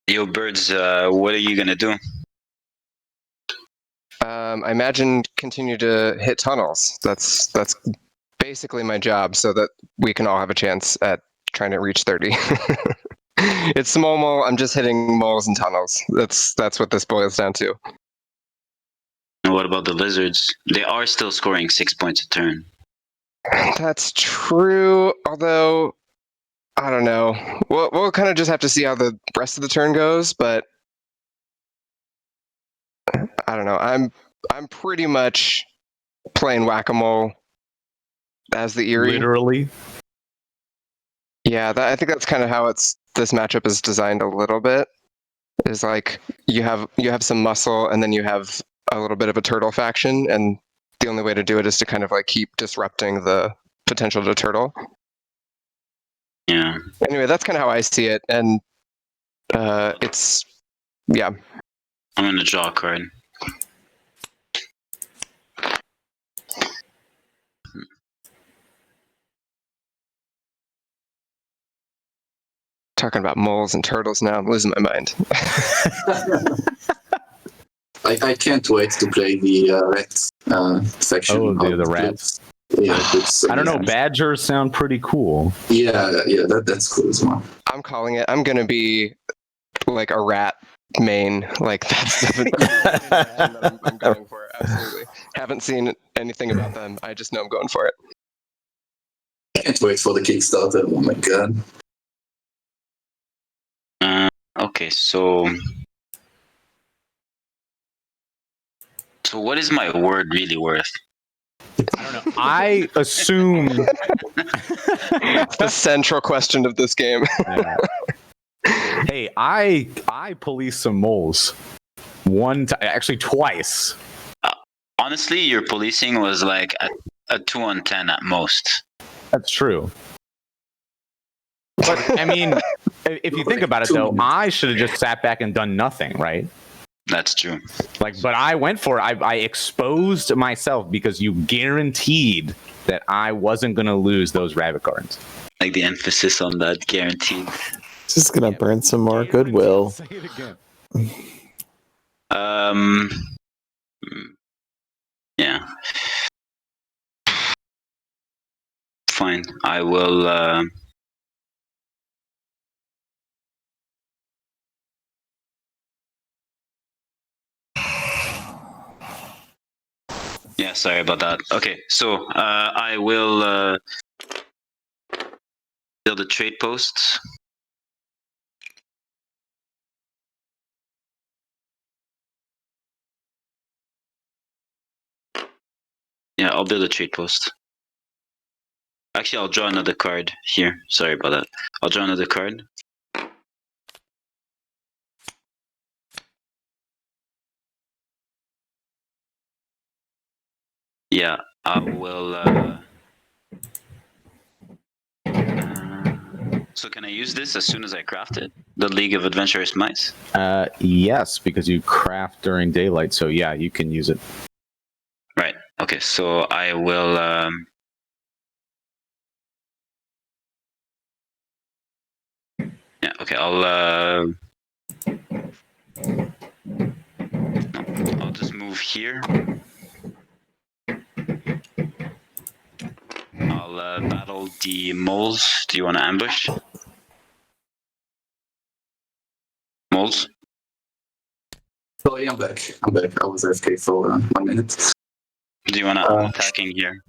Yo, birds, what are you gonna do? I imagine continue to hit tunnels. That's basically my job, so that we can all have a chance at trying to reach 30. It's small mole. I'm just hitting moles and tunnels. That's what this boils down to. And what about the lizards? They are still scoring 6 points a turn. That's true. Although I don't know. We'll kind of just have to see how the rest of the turn goes. But I don't know. I'm pretty much playing whack-a-mole as the Eyrie. Literally. Yeah, I think that's kind of how this matchup is designed a little bit. Is like you have some muscle, and then you have a little bit of a turtle faction, and the only way to do it is to kind of like keep disrupting the potential to turtle. Yeah. Anyway, that's kind of how I see it, and it's yeah. I'm gonna draw a card. Talking about moles and turtles now, I'm losing my mind. I can't wait to play the rat section. Oh, of the rats. Yeah, I don't know. Badgers sound pretty cool. Yeah, that's cool as well. I'm calling it. I'm gonna be like a rat main. Like that's the I'm going for it. Absolutely. Haven't seen anything about them. I just know I'm going for it. Can't wait for the Kickstarter. Oh my god. Okay, so what is my word really worth? I don't know. I assume It's the central question of this game. Yeah. Hey, I police some moles. Actually twice. Honestly, your policing was like a 2 on 10 at most. That's true. But I mean, if you think about it, though, I should have just sat back and done nothing, right? That's true. Like, but I went for it. I exposed myself because you guaranteed that I wasn't going to lose those rabbit cards. Like the emphasis on that, guaranteed. Just gonna burn some more goodwill. Say it again. Yeah. Fine. I will. Yeah, sorry about that. Okay, so I will build a trade post. Yeah, I'll build a trade post. Actually, I'll draw another card here. Sorry about that. I'll draw another card. Yeah, I will. So can I use this as soon as I craft it? The League of Adventurous Mice? Yes, because you craft during daylight. So yeah, you can use it. Right. Okay, so I will. Yeah. Okay. I'll just move here. I'll battle the moles. Do you want to ambush? Moles? Oh, yeah, I'm back. I was AFK for 1 minute. Do you want to? I'm attacking here.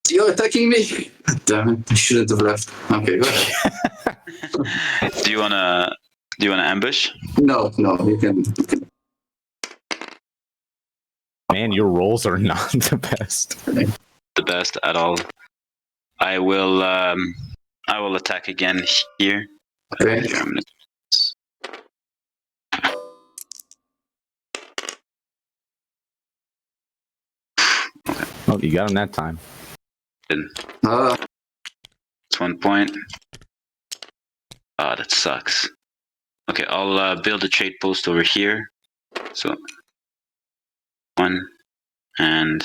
You're attacking me? Damn it! I shouldn't have left. Okay, go ahead. Do you wanna ambush? No, you can. Man, your rolls are not the best. The best at all. I will attack again here. Okay. Oh, you got him that time. It's 1 point. Ah, that sucks. Okay, I'll build a trade post over here. So 1 and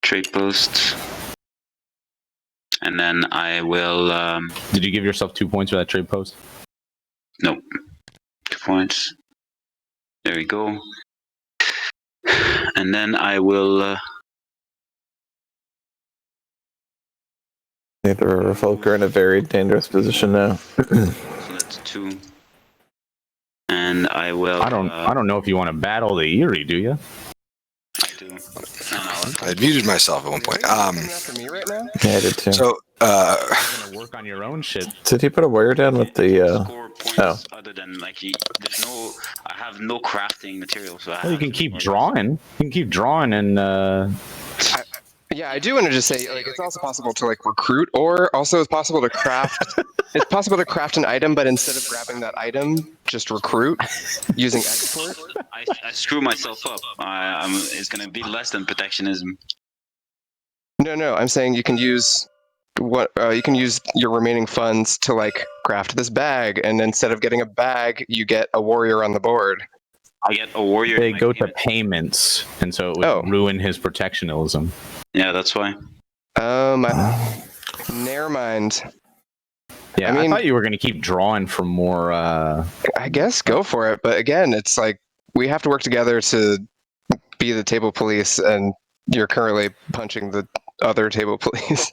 trade post, and then I will. Did you give yourself 2 points for that trade post? Nope. 2 points. There we go. And then I will. The Riverfolk are in a very dangerous position now. So that's 2. And I will. I don't know if you want to battle the Eyrie, do you? I do. I muted myself at one point. After me right now? Yeah, I did too. So, You're gonna work on your own shit. Did he put a warrior down with the? Score points other than like there's no. I have no crafting material, so Well, you can keep drawing. You can keep drawing and. Yeah, I do want to just say, like, it's also possible to like recruit, or also it's possible to craft. It's possible to craft an item, but instead of grabbing that item, just recruit using export. I screw myself up. It's gonna be less than protectionism. No, I'm saying you can use you can use your remaining funds to like craft this bag, and instead of getting a bag, you get a warrior on the board. I get a warrior. They go to payments, and so it would ruin his protectionism. Yeah, that's why. Never mind. Yeah, I thought you were going to keep drawing for more. I guess go for it, but again, it's like we have to work together to be the table police, and you're currently punching the other table police.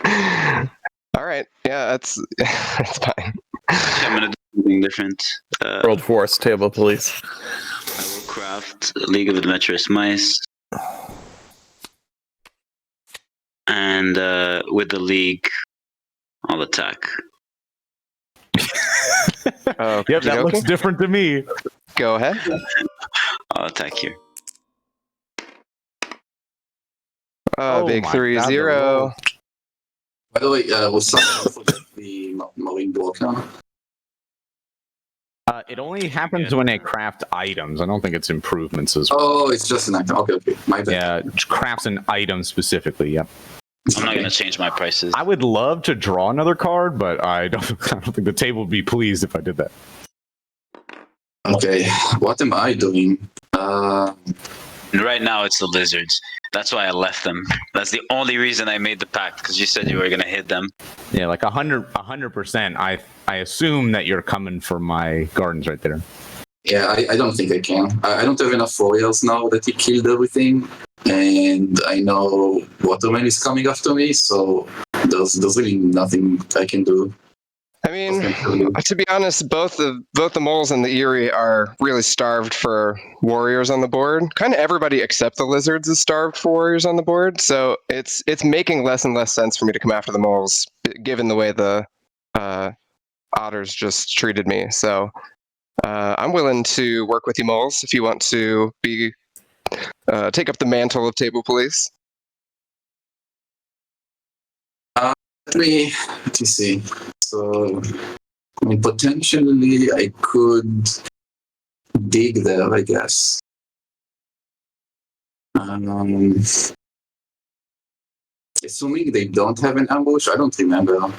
All right, yeah, that's fine. Actually, I'm gonna do something different. World Force table police. I will craft a League of Adventurous Mice. And with the League, I'll attack. Yep, that looks different to me. Go ahead. I'll attack here. Big 3-0. By the way, was someone forget the marine blocker? It only happens when they craft items. I don't think it's improvements as well. Oh, it's just an item. Okay. My bad. Yeah, crafts an item specifically. Yep. I'm not gonna change my prices. I would love to draw another card, but I don't think the table would be pleased if I did that. Okay, what am I doing? Right now, it's the lizards. That's why I left them. That's the only reason I made the pact, because you said you were gonna hit them. Yeah, like 100%. I assume that you're coming for my gardens right there. Yeah, I don't think I can. I don't have enough royals now that he killed everything, and I know Waterman is coming after me, so there's really nothing I can do. I mean, to be honest, both the moles and the Eyrie are really starved for warriors on the board. Kind of everybody except the lizards is starved for warriors on the board. So it's making less and less sense for me to come after the moles, given the way the otters just treated me. So I'm willing to work with you moles if you want to be take up the mantle of table police. Let me see. So, I mean, potentially I could dig there, I guess. Assuming they don't have an ambush, I don't remember.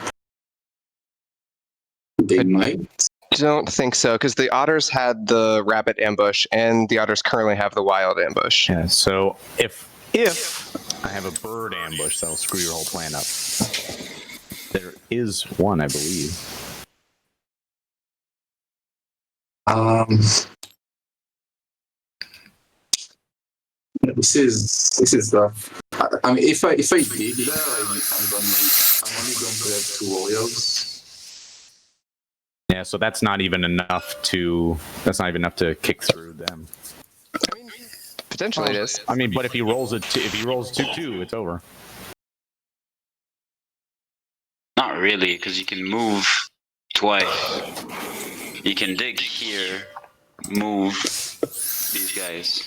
They might. Don't think so, because the otters had the rabbit ambush, and the otters currently have the wild ambush. Yeah. So if I have a bird ambush, that'll screw your whole plan up. There is one, I believe. This is tough. I mean, if I dig there, I'm only going to have 2 warriors. Yeah, so that's not even enough to kick through them. I mean, potentially it is. I mean, but if he rolls 2-2, it's over. Not really, because you can move twice. You can dig here, move these guys.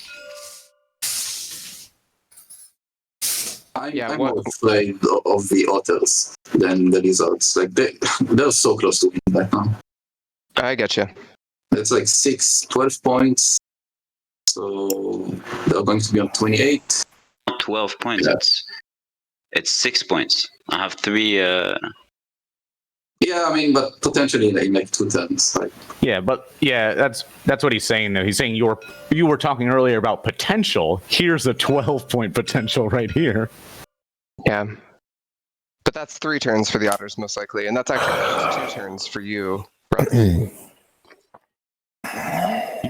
I'm more afraid of the otters than the lizards. Like they're so close to me right now. I get you. It's like 12 points. So they're going to be on 28. 12 points. Yeah. It's 6 points. I have 3. Yeah, I mean, but potentially they make 2 turns. Like. Yeah, but that's what he's saying though. He's saying you were talking earlier about potential. Here's a 12-point potential right here. Yeah, but that's 3 turns for the otters most likely, and that's actually 2 turns for you. You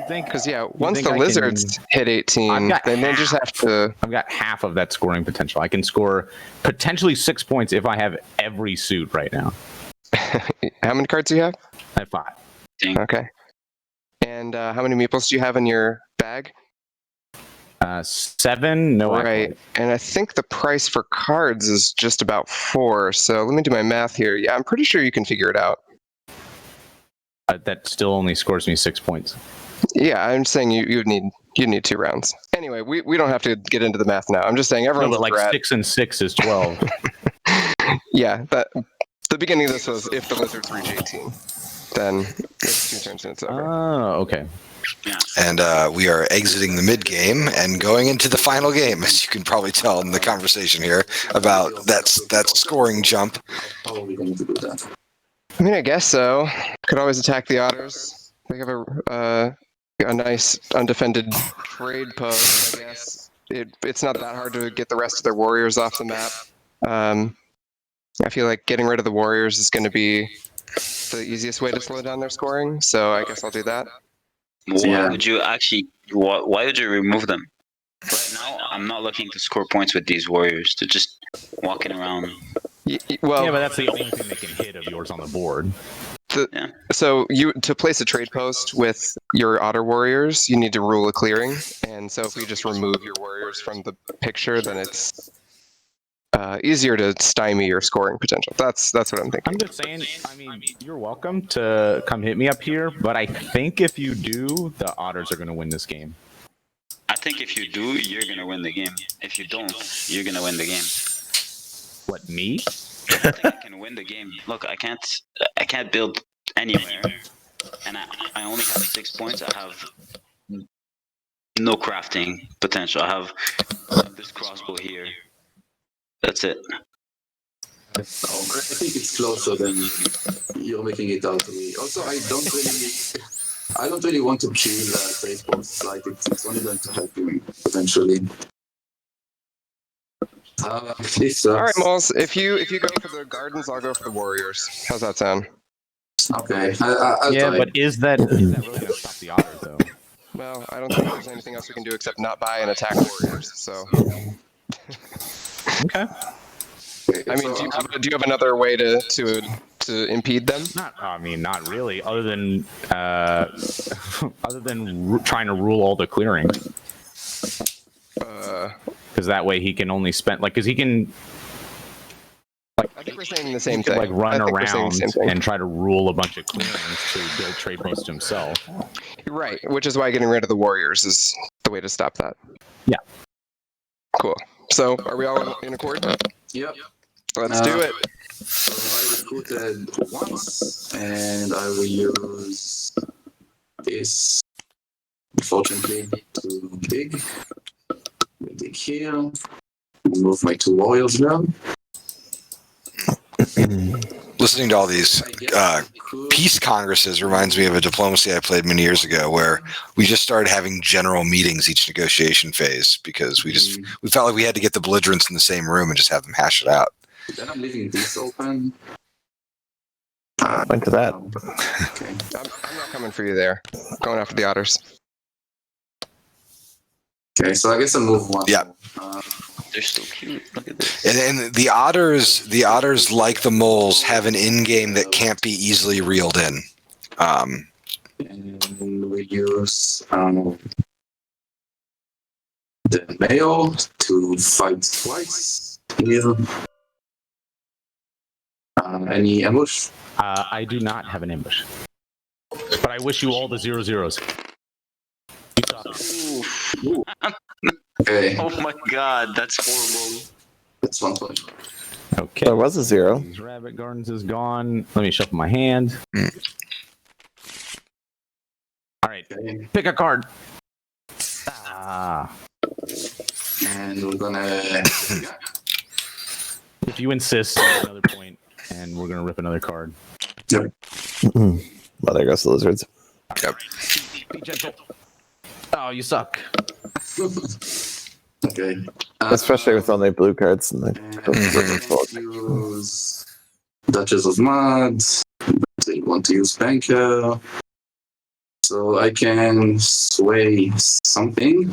think? Because once the lizards hit 18, then they just have to. I've got half of that scoring potential. I can score potentially 6 points if I have every suit right now. How many cards do you have? I have 5. Okay. And how many meeples do you have in your bag? 7. No. Right. And I think the price for cards is just about 4. So let me do my math here. Yeah, I'm pretty sure you can figure it out. That still only scores me 6 points. Yeah, I'm saying you'd need 2 rounds. Anyway, we don't have to get into the math now. I'm just saying everyone's like 6 and 6 is 12. Yeah, the beginning of this was if the lizards reach 18, then it's 2 turns and it's over. Oh, okay. Yeah. And we are exiting the mid game and going into the final game, as you can probably tell in the conversation here about that scoring jump. How are we going to do that? I mean, I guess so. Could always attack the otters. They have a nice undefended trade post, I guess. It's not that hard to get the rest of their warriors off the map. I feel like getting rid of the warriors is going to be the easiest way to slow down their scoring, so I guess I'll do that. Why would you remove them? Right now, I'm not looking to score points with these warriors. They're just walking around. Well, yeah, but that's the only thing they can hit of yours on the board. So to place a trade post with your otter warriors, you need to rule a clearing, and so if we just remove your warriors from the picture, then it's easier to stymie your scoring potential. That's what I'm thinking. I'm just saying, I mean, you're welcome to come hit me up here, but I think if you do, the otters are going to win this game. I think if you do, you're going to win the game. If you don't, you're going to win the game. What, me? I think I can win the game. Look, I can't build anywhere. and I only have 6 points. I have no crafting potential. I have this crossbow here. That's it. I think it's closer than you're making it out to me. Also, I don't really want to kill trade posts. Like it's only going to help you potentially. This All right, sucks. Moles. If you go for the gardens, I'll go for the warriors. How's that sound? Okay, I'll Yeah, try. but is that really going to stop the otters, though? Well, I don't think there's anything else we can do except not buy and attack warriors. So, Okay. I mean, do you have another way to impede them? Not really. Other than trying to rule all the clearing, because that way he can only spend because he can I think we're saying the same thing. like run I think we're saying the around same thing. and try to rule a bunch of clearings to build trade posts himself. Right, which is why getting rid of the warriors is the way to stop that. Yeah. Cool. So, are we all in accord? Yep. Let's do it. So I recruited once, and I will use this, unfortunately, to dig. We dig here. Move my 2 warriors down. Listening to all these peace congresses reminds me of a diplomacy I played many years ago, where we just started having general meetings each negotiation phase because we felt like we had to get the belligerents in the same room and just have them hash it out. Then I'm leaving this open. Went to that. Okay. I'm not coming for you there. Going after the otters. Okay, so I guess I'll move 1. Yeah. They're so cute. Look at this. And the otters, like the moles, have an in-game that can't be easily reeled in. And we use the male to fight twice here. Any ambush? I do not have an ambush, but I wish you all the 0-0s. Okay, Oh my god, that's horrible. that's 1 point. Okay. There was a 0. These Rabbit Gardens is gone. Let me shuffle my hand. All right, Okay. pick a card. And we're gonna. If you insist, another point, and we're gonna rip another card. Yep. Well, there goes the lizards. Yep. Be gentle. Oh, you suck. Okay. Especially with only blue cards. And Use Duchess of Mud. I want to use Banker. So I can sway something.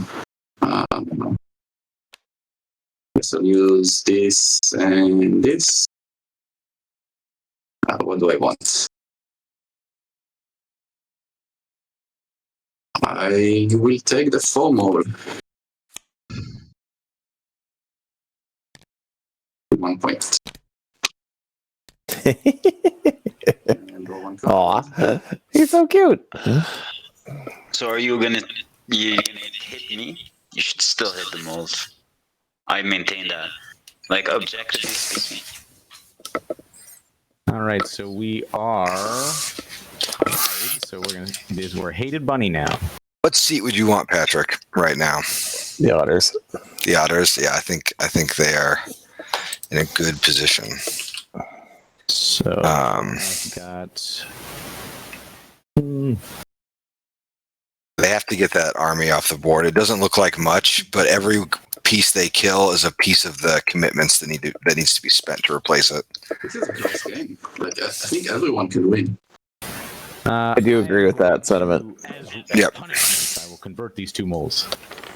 So I'll use this and this. What do I want? I will take the formal. 1 point. Aw, he's so cute. So are you gonna hit me? You should still hit the moles. I maintain that. Like objectively speaking. All right, so we are tied. So we're hated bunny now. What seat would you want, Patrick, right now? The otters. The otters? Yeah, I think they are in a good position. So I've got. They have to get that army off the board. It doesn't look like much, but every piece they kill is a piece of the commitments that needs to be spent to replace it. This is a close game. Like, I think everyone can win. I do agree with that sentiment. As Yep. punishment, I will convert these 2 moles.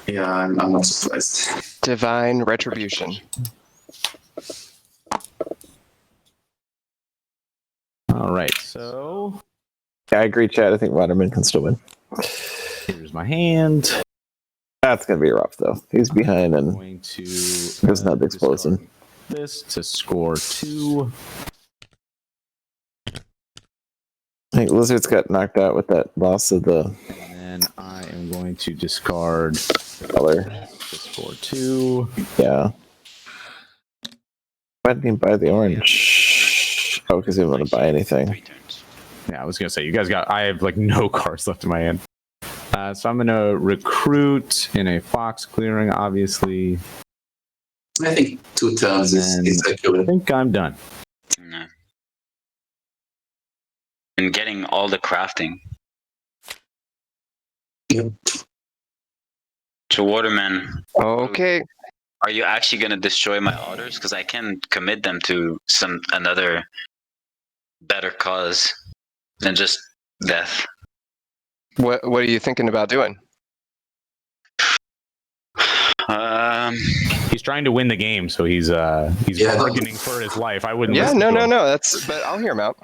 Yeah, I'm not surprised. Divine retribution. All right, so Yeah, I agree, Chad. I think Waterman can still win. here's my hand. That's going to be rough, though. He's behind, I'm and going to there's not the explosion. this to score 2. I think Lizards got knocked out with that loss of the And then I am going to discard color. to score 2. Yeah. Why didn't he buy the orange? Oh, because he didn't want to buy anything. 3 turns. Yeah, I was gonna say you guys got. I have like no cards left in my hand. So I'm gonna recruit in a fox clearing. Obviously, I think 2 turns is I accurate. think I'm done. No. And getting all the crafting. Yep. So Waterman, Okay. are you actually gonna destroy my otters? Because I can commit them to another better cause than just death. What are you thinking about doing? He's trying to win the game, so he's Yeah, bargaining for his life. I wouldn't. Yeah, listen to him. no. But I'll hear him out.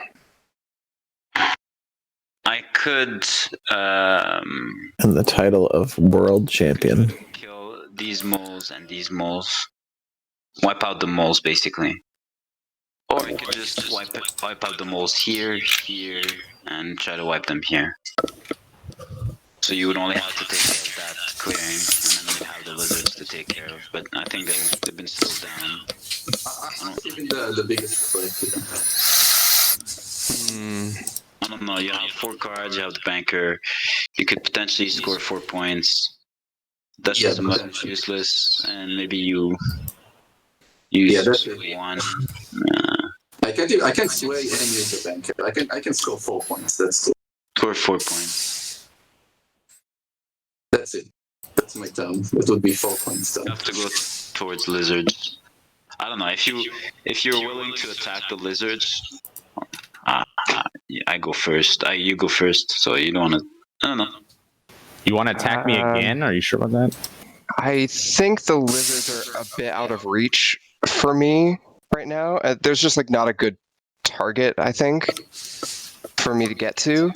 I could And the title of world champion. kill these moles and these moles. Wipe out the moles, basically. Or I could just wipe out the moles here, here, and try to wipe them here. So you would only have to take care of that clearing, and then you'd have the lizards to take care of. But I think they've been slowed down. I'm giving the biggest play here. I don't know, you have 4 cards, you have the banker. You could potentially score 4 points. That's Yeah, as much potentially. useless, and maybe you use that's 1. I can't sway and use the banker. I can score 4 points. That's cool. Score 4 points. That's it. That's my turn. It would be 4 points You done. have to go towards lizards. I don't know, if you're willing to attack the lizards, I go first. You go first, so you don't want to. I don't know. You want to attack me again? Are you sure about that? I think the lizards are a bit out of reach for me right now. There's just like not a good target, I think, for me to get to.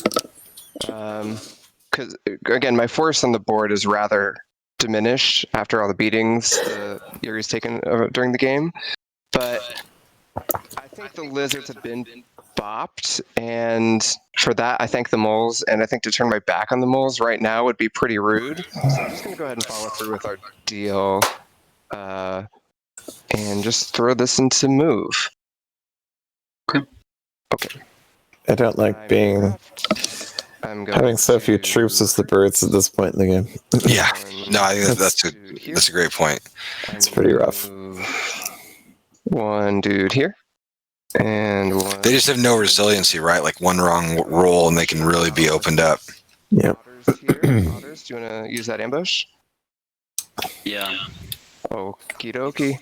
Because again, my force on the board is rather diminished after all the beatings the Eyrie's taken during the game. But I think the lizards have been bopped, and for that I thank the moles, and I think to turn my back on the moles right now would be pretty rude. So I'm just going to go ahead and follow through with our deal and just throw this into move. Okay. I don't like being having so few troops as the birds at this point in the game. Yeah, no, I think that's a great point. It's pretty rough. 1 dude here. And 1. They just have no resiliency, right? Like one wrong roll and they can really be opened up. Yep. Otters here. Otters, do you want to use that ambush? Yeah. Okie dokie.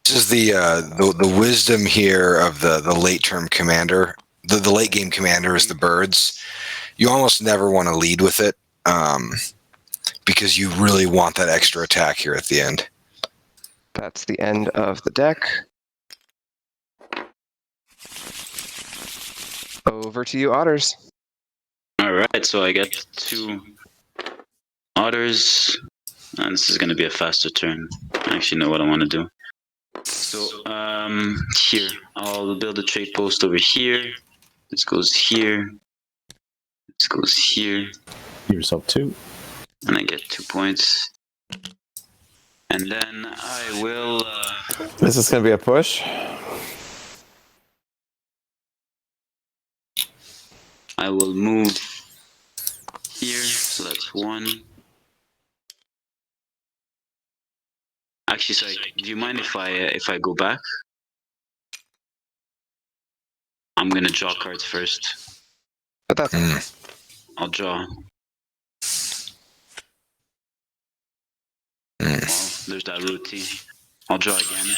This is the wisdom here of the late term commander. The late game commander is the birds. You almost never want to lead with it because you really want that extra attack here at the end. That's the end of the deck. Over to you, Otters. Alright, so I get 2 otters, and this is going to be a faster turn. I actually know what I want to do. So, here, I'll build a trade post over here. This goes here. This goes here. Give yourself 2. And I get 2 points. And then I will... This is going to be a push. I will move here, so that's 1. Actually, sorry, do you mind if I go back? I'm gonna draw cards first. But that's okay. I'll draw. Well, there's that routine. I'll draw again.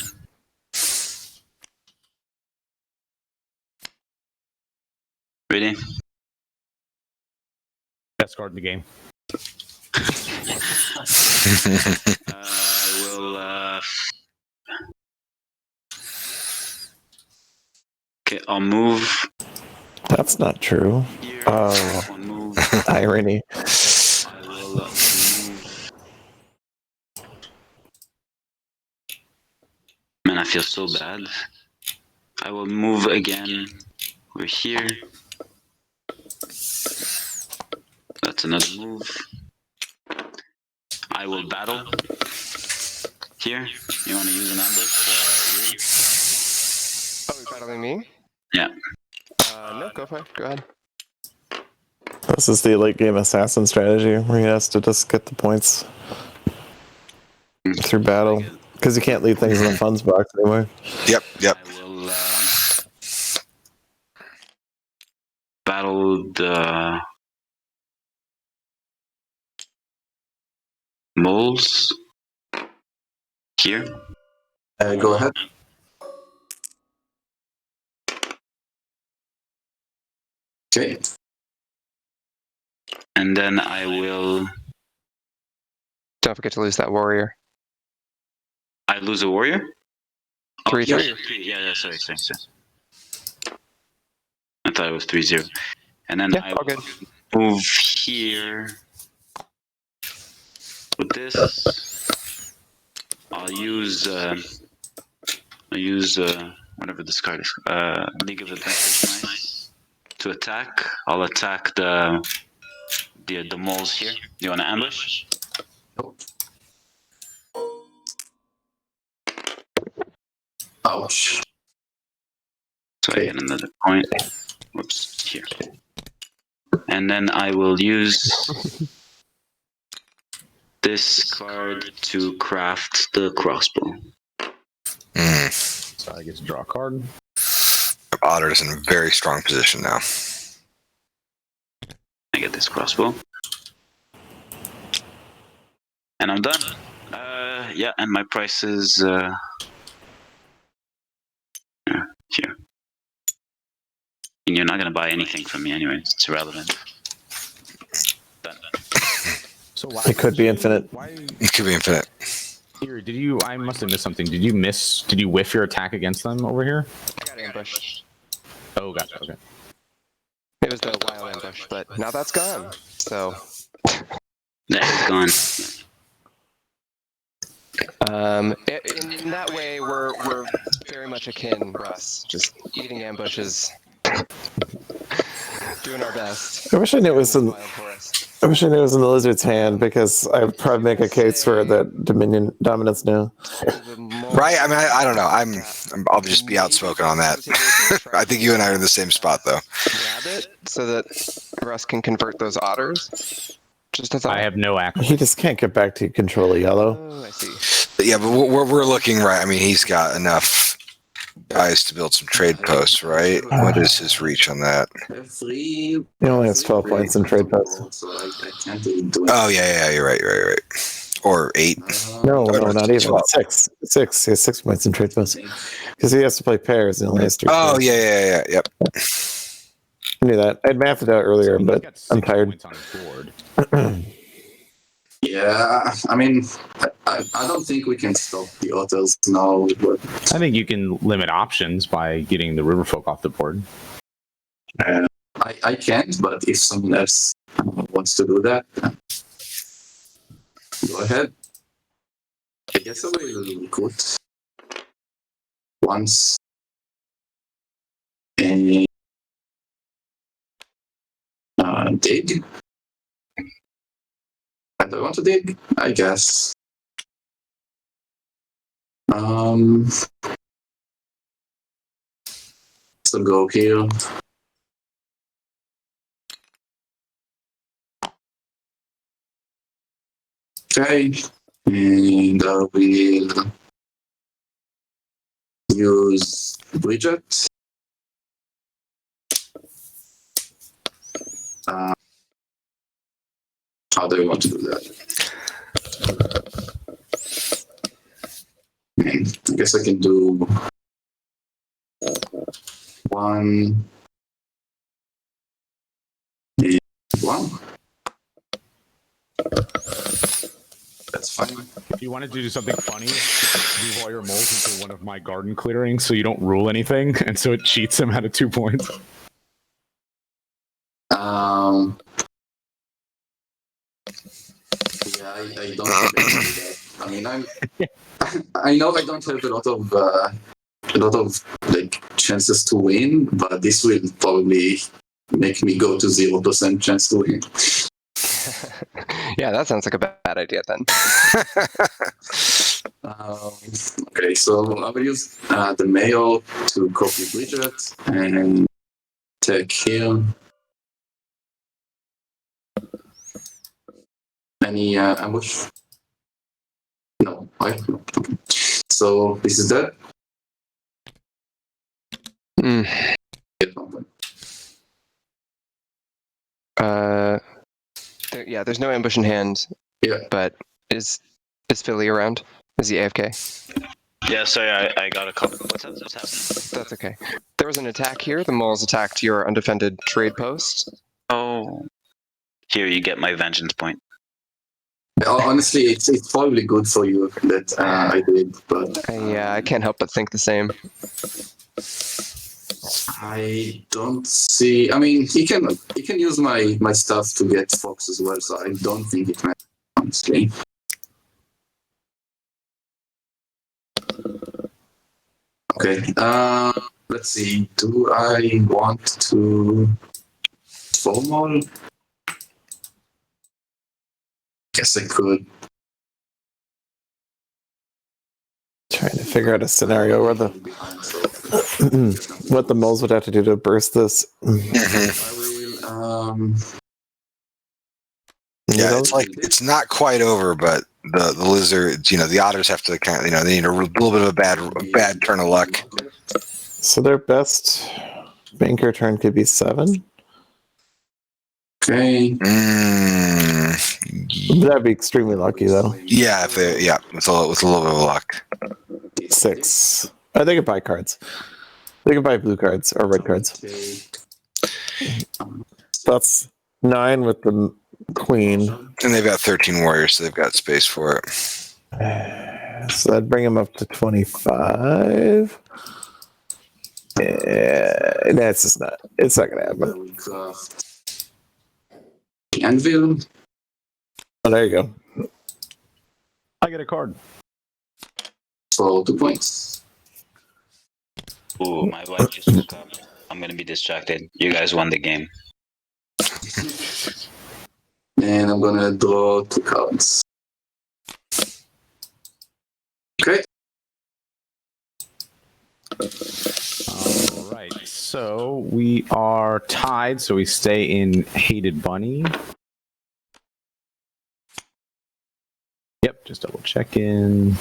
Ready? Best card in the game. I will. Okay, I'll move. That's not true. Here. Oh, One move. irony. I will move. Man, I feel so bad. I will move again. We're here. That's another move. I will battle. Here. You want to use an ambush? Oh, you're battling me? Yeah. No, go for it. Go ahead. This is the late game assassin strategy where he has to just get the points through battle because you can't leave things in the funds box anymore. Yep. I will battle the moles here. Go ahead. Okay. And then I will. Don't forget to lose that warrior. I lose a warrior? 3-3. Yeah, sorry. I thought it was 3-0. And then Yeah, I all will good. move here with this. I'll use whatever this card is. League of Adventures Mice to attack. I'll attack the moles here. Do you want to ambush? Ouch. So I get another point. Whoops, here. And then I will use this card to craft the crossbow. So I get to draw a card. Otter's in a very strong position now. I get this crossbow. And I'm done. Yeah, and my price is here. And you're not gonna buy anything from me anyway. It's irrelevant. Done. So why It could be infinite. It could be infinite. Here, did you? I must have missed something. Did you whiff your attack against them over here? I got ambushed. Oh, gotcha. Okay. It was the wild ambush, but now that's gone. So. Yeah, it's gone. In that way, we're very much akin, Russ. Just eating ambushes, doing our best. I wish I knew it was in. Wild forest. I wish I knew it was in the lizard's hand because I'd probably make a case for that Dominion dominance now. Right? I mean, I don't know. I'll just be outspoken on that. I think you and I are in the same spot, though. Rabbit, so that Russ can convert those otters. Just a thought. I have no act. He just can't get back to control of yellow. Oh, I see. But yeah, but we're looking right. I mean, he's got enough guys to build some trade posts, right? What is his reach on that? He only has 12 points in trade posts. So I can't really do it. Oh yeah, you're right. Or 8. No, no, not even. 12. 6. He has 6 points in trade posts. Because he has to play pairs and only has 3 Oh points. yep. I knew that. I'd mapped it out earlier, He's but got 6 I'm tired. points on his board. Yeah, I mean, I don't think we can stop the otters now. But I think you can limit options by getting the Riverfolk off the board. I can't, but if someone else wants to do that, go ahead. I guess I will put once and dig. I don't want to dig, I guess. So go here. Okay, and I will use Bridget. How do I want to do that? I guess I can do 1 and 1. That's fine. If you wanted to do something funny, move all your moles into one of my garden clearings so you don't rule anything, and so it cheats him out of 2 points. Yeah, I don't think I can do that. I mean, I know I don't have a lot of like chances to win, but this will probably make me go to 0% chance to win. Yeah, that sounds like a bad idea then. Okay, so I will use the mail to copy Bridget and Attack here. Any ambush? No, right? No. Okay. So this is that. There's no ambush in hand. Yeah. But is Philly around? Is he AFK? Yeah, sorry, I got a couple. What's happening? That's okay. There was an attack here. The moles attacked your undefended trade post. Oh, here you get my vengeance point. Honestly, it's probably good for you that I did, but I can't help but think the same. I don't see. I mean, he can use my stuff to get Fox as well, so I don't think it matters, honestly. Okay. Let's see. Do I want to formal? Guess I could. Trying to figure out a scenario where the what the moles would have to do to burst this. I will. Yeah, it's like it's not quite over, but the lizards, the otters have to kind of, they need a little bit of a bad turn of luck. So their best banker turn could be 7. Okay. That'd be extremely lucky, though. Yeah, with a little bit of luck. 6. They could buy cards. They could buy blue cards or red cards. That's 9 with the queen. And they've got 13 warriors, so they've got space for it. So that'd bring them up to 25. Yeah, that's just not. It's not gonna happen. Anvil. Oh, there you go. I get a card. For 2 points. Ooh, my wife just woke up. I'm gonna be distracted. You guys won the game. And I'm gonna draw 2 cards. Okay. All right. So we are tied. So we stay in Hated Bunny. Yep. Just double check in.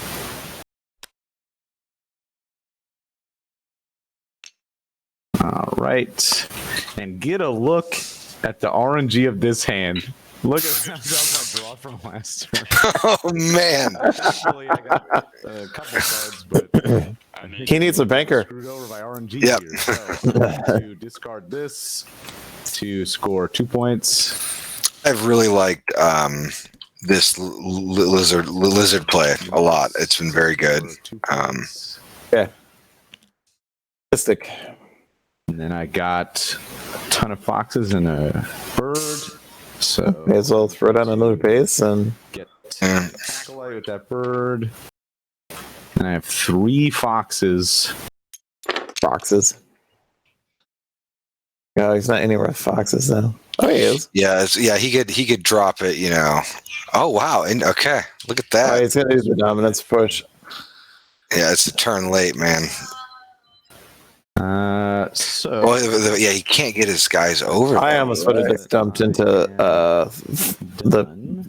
All right. And get a look at the RNG of this hand. Look at that draw from last turn. Oh, man. Actually, I got a couple cards, but He needs a banker. Screwed over by RNG Yep. here. So I'm going to discard this to score 2 points. I've really liked this lizard play a lot. It's been very good. Yeah. Mystic. And then I got a ton of foxes and a bird. So May as well throw down another base and get acolyte with that bird. And I have 3 foxes. foxes. No, he's not anywhere with foxes now. Oh, he is. Yeah, he could drop it, Oh, wow. And okay. Look at Oh, that. he's gonna use the dominance push. Yeah, it's a turn late, man. So He can't get his guys over. I almost would have just dumped into the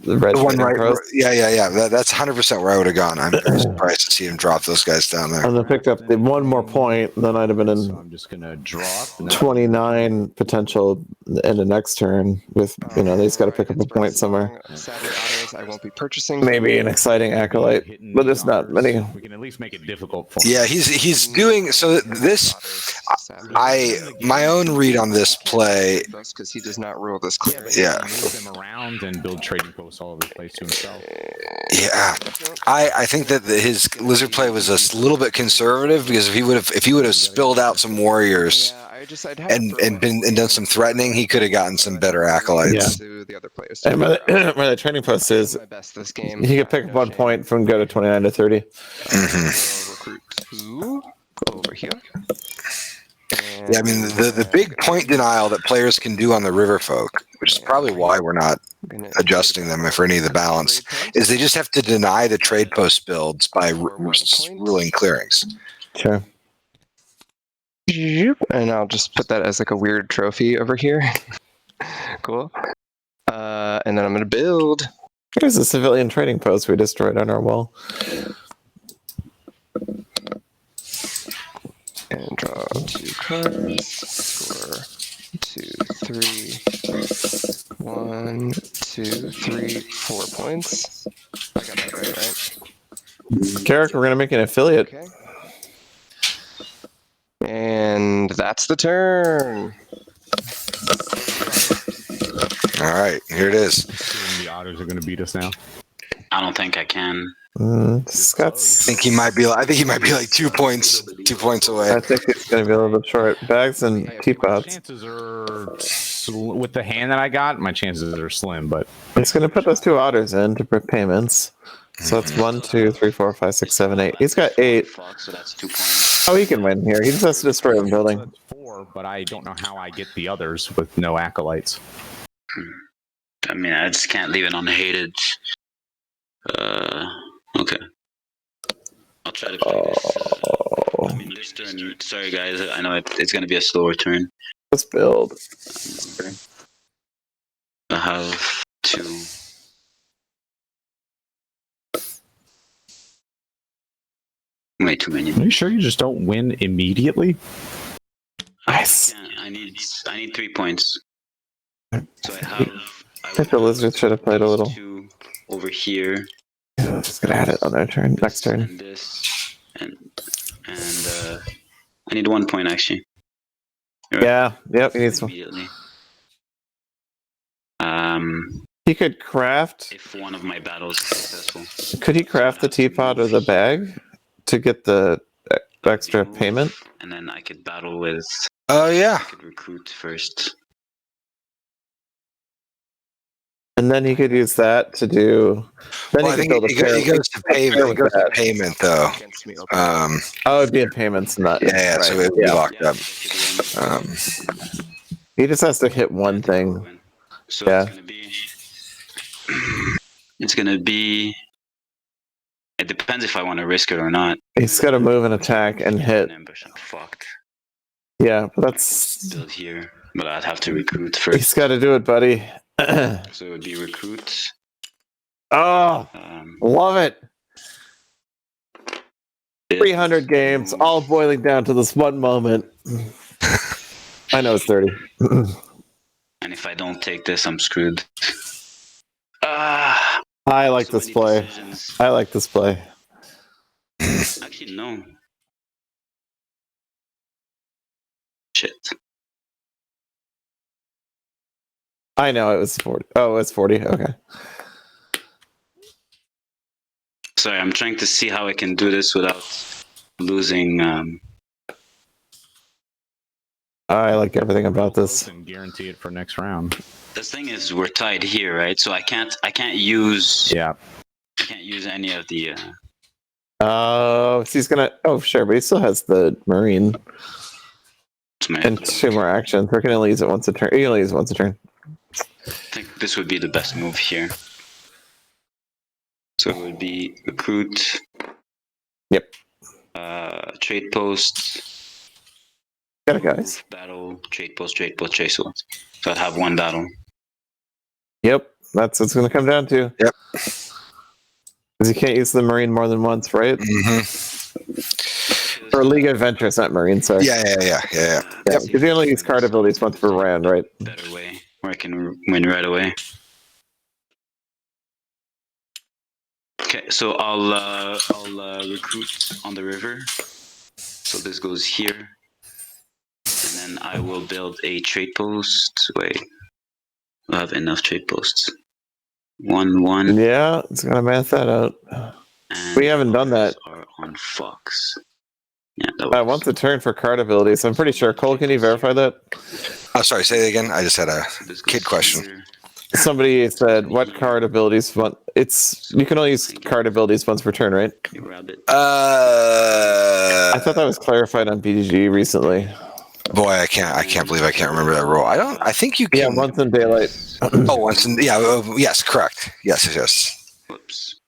red one trading post. Yeah. That's 100% where I would have gone. I'm very surprised to see him drop those guys down there. And then picked up the one more point, then I'd have been so in I'm just gonna drop 29 potential in the next turn with, he's got to pick up a point somewhere. Sadly, others I won't be purchasing. Maybe an exciting acolyte, but there's not many. We can at least make it difficult for him. Yeah, he's doing so. This my own read on this play. Because he does not rule this clear. Yeah. Move them around and build trading posts all over the place to himself. Yeah, I think that his lizard play was a little bit conservative because if he would have spilled out some warriors and done some threatening, he could have gotten some better acolytes. To the other players. And where the training post is, My best this game. he could pick up 1 point from go to 29 to 30. Recruit 2 over here. Yeah, I mean the big point denial that players can do on the Riverfolk, which is probably why we're not adjusting them for any of the balance, is they just have to deny the trade post builds by ruling clearings. Sure. And I'll just put that as like a weird trophy over here. Cool. And then I'm gonna build. Here's a civilian trading post we destroyed on our wall. And draw 2 cards. Score 2, 3. 1, 2, 3, 4 points. I got that right? Carrick, we're gonna make an affiliate. Okay. And that's the turn. All right, here it is. The Otters are going to beat us now. I don't think I can. Scott's. I think he might be like 2 points away. I think it's gonna be a little bit short. Bags and teapots. Chances are with the hand that I got, my chances are slim, but He's gonna put those 2 otters in to put payments. So that's 1, 2, 3, 4, 5, 6, 7, 8. He's got 8. Fuck, so that's 2 points. Oh, he can win here. He just has to destroy the building. that's 4, but I don't know how I get the others with no acolytes. I mean, I just can't leave it unhated. Okay. I'll try to play this. I mean, this turn. Sorry, guys. I know it's going to be a slower turn. Let's build. I have 2. Way too many. Are you sure you just don't win immediately? Nice. Yeah, I need 3 points. So I think the lizard should have played a little. 2 over here. Yeah, just gonna add it on their turn. Next turn. And this and I need 1 point actually. Yeah. Yep. He needs one. Immediately. He could craft. If one of my battles is successful. Could he craft the teapot or the bag to get the extra payment? And then I could battle with. Oh yeah. I could recruit first. And then he could use that to do. Then Well, I think he goes to payment though. Against me. Oh, it'd be in payments, not. Yeah, so it'd be locked up. He just has to hit one thing. So Yeah. It's gonna be. It depends if I want to risk it or not. He's got to move and attack and hit. Ambush, I'm fucked. Yeah, but that's. Build here, but I'd have to recruit first. He's got to do it, buddy. So it would be recruit. Oh, love it. 300 games, all boiling down to this one moment. I know it's 30. And if I don't take this, I'm screwed. I like So this many play. decisions. I like this play. Actually, no. Shit. I know it was 40. Oh, it's 40. Okay. Sorry, I'm trying to see how I can do this without losing. I like everything about this. And guarantee it for next round. The thing is, we're tied here, right? So I can't use. Yeah. I can't use any of the. Oh, so he's gonna. Oh, sure, but he still has the marine and 2 more actions. We're gonna only use it once a turn. You can only use it once a turn. I think this would be the best move here. So it would be recruit. Yep. Trade post. Got it, guys. Battle. Trade post. Trade post. Trade post. So I'd have 1 battle. Yep, that's what it's gonna come down to. Yep. Because you can't use the marine more than once, right? Mm-hmm. Or League of Adventures, not marine. Sorry. Yeah. Yeah, because you only use card abilities once per round, right? Better way where I can win right away. Okay, so I'll recruit on the river. So this goes here, and then I will build a trade post. Wait, I have enough trade posts. 1-1. Yeah, it's gonna math that out. And We haven't done that. Are on Fox. Yeah, that works. Once a turn for card abilities. I'm pretty sure. Cole, can you verify that? Oh, sorry. Say it again. I just had a This goes kid question. here. Somebody said, "What card abilities?" It's you can only use card abilities once per turn, right? You rabbit. I thought that was clarified on BGG recently. Boy, I can't believe I can't remember that rule. I think you can. Yeah, once in daylight. Oh, once in. Yeah. Yes, correct. Yes. Whoops.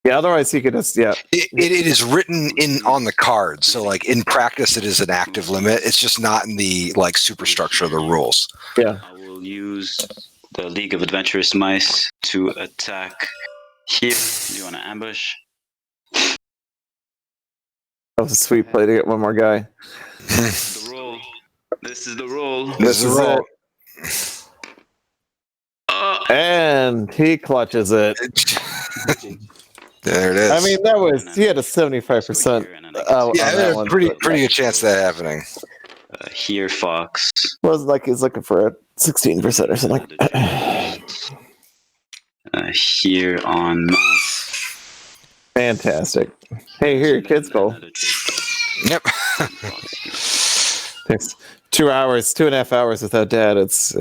Yeah, otherwise he could just It is written in on the card, so like in practice, it is an active limit. It's just not in the like superstructure of the rules. Yeah. I will use the League of Adventurous Mice to attack here. Do you want to ambush? That was a sweet play to get one more guy. The roll. This is the roll. This is roll. And he clutches it. There it is. I mean, he had a 75%. Yeah, there's a pretty good chance of that happening. Here, Fox. Was like he's looking for a 16% or something. Here on mouse. Fantastic. Hey, here your kids go. Yep. Takes 2.5 hours without dad. It's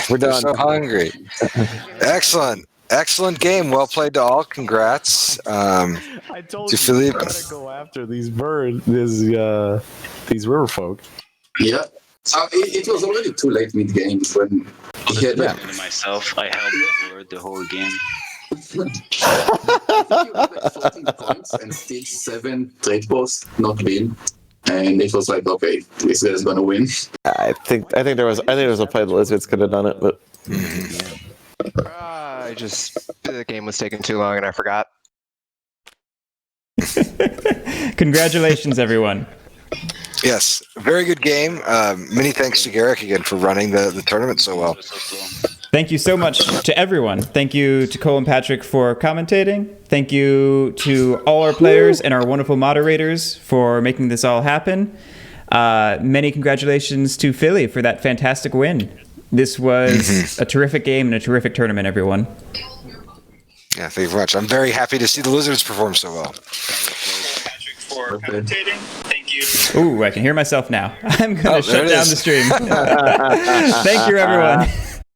we're done. So hungry. Excellent game. Well played to all. Congrats. I told to you Philippe. gotta go after these these Riverfolk. Yeah. It was already too late mid-game when he had like... Myself, I held the word the whole game. I think you had like 14 points and still 7 trade posts not win. And it was like, okay, this guy's gonna win. I think there was a play the Lizards could have done it, but The game was taking too long and I forgot. Congratulations, everyone. Yes, very good game. Many thanks to Garrick again for running the tournament so well. Thank you so much to everyone. Thank you to Cole and Patrick for commentating. Thank you to all our players and our wonderful moderators for making this all happen. Many congratulations to Philly for that fantastic win. This was a terrific game and a terrific tournament, everyone. Yeah, thank you very much. I'm very happy to see the Lizards perform so well. Patrick for commentating. Thank you. Ooh, I can hear myself now. I'm going to shut down the stream. Thank you, everyone.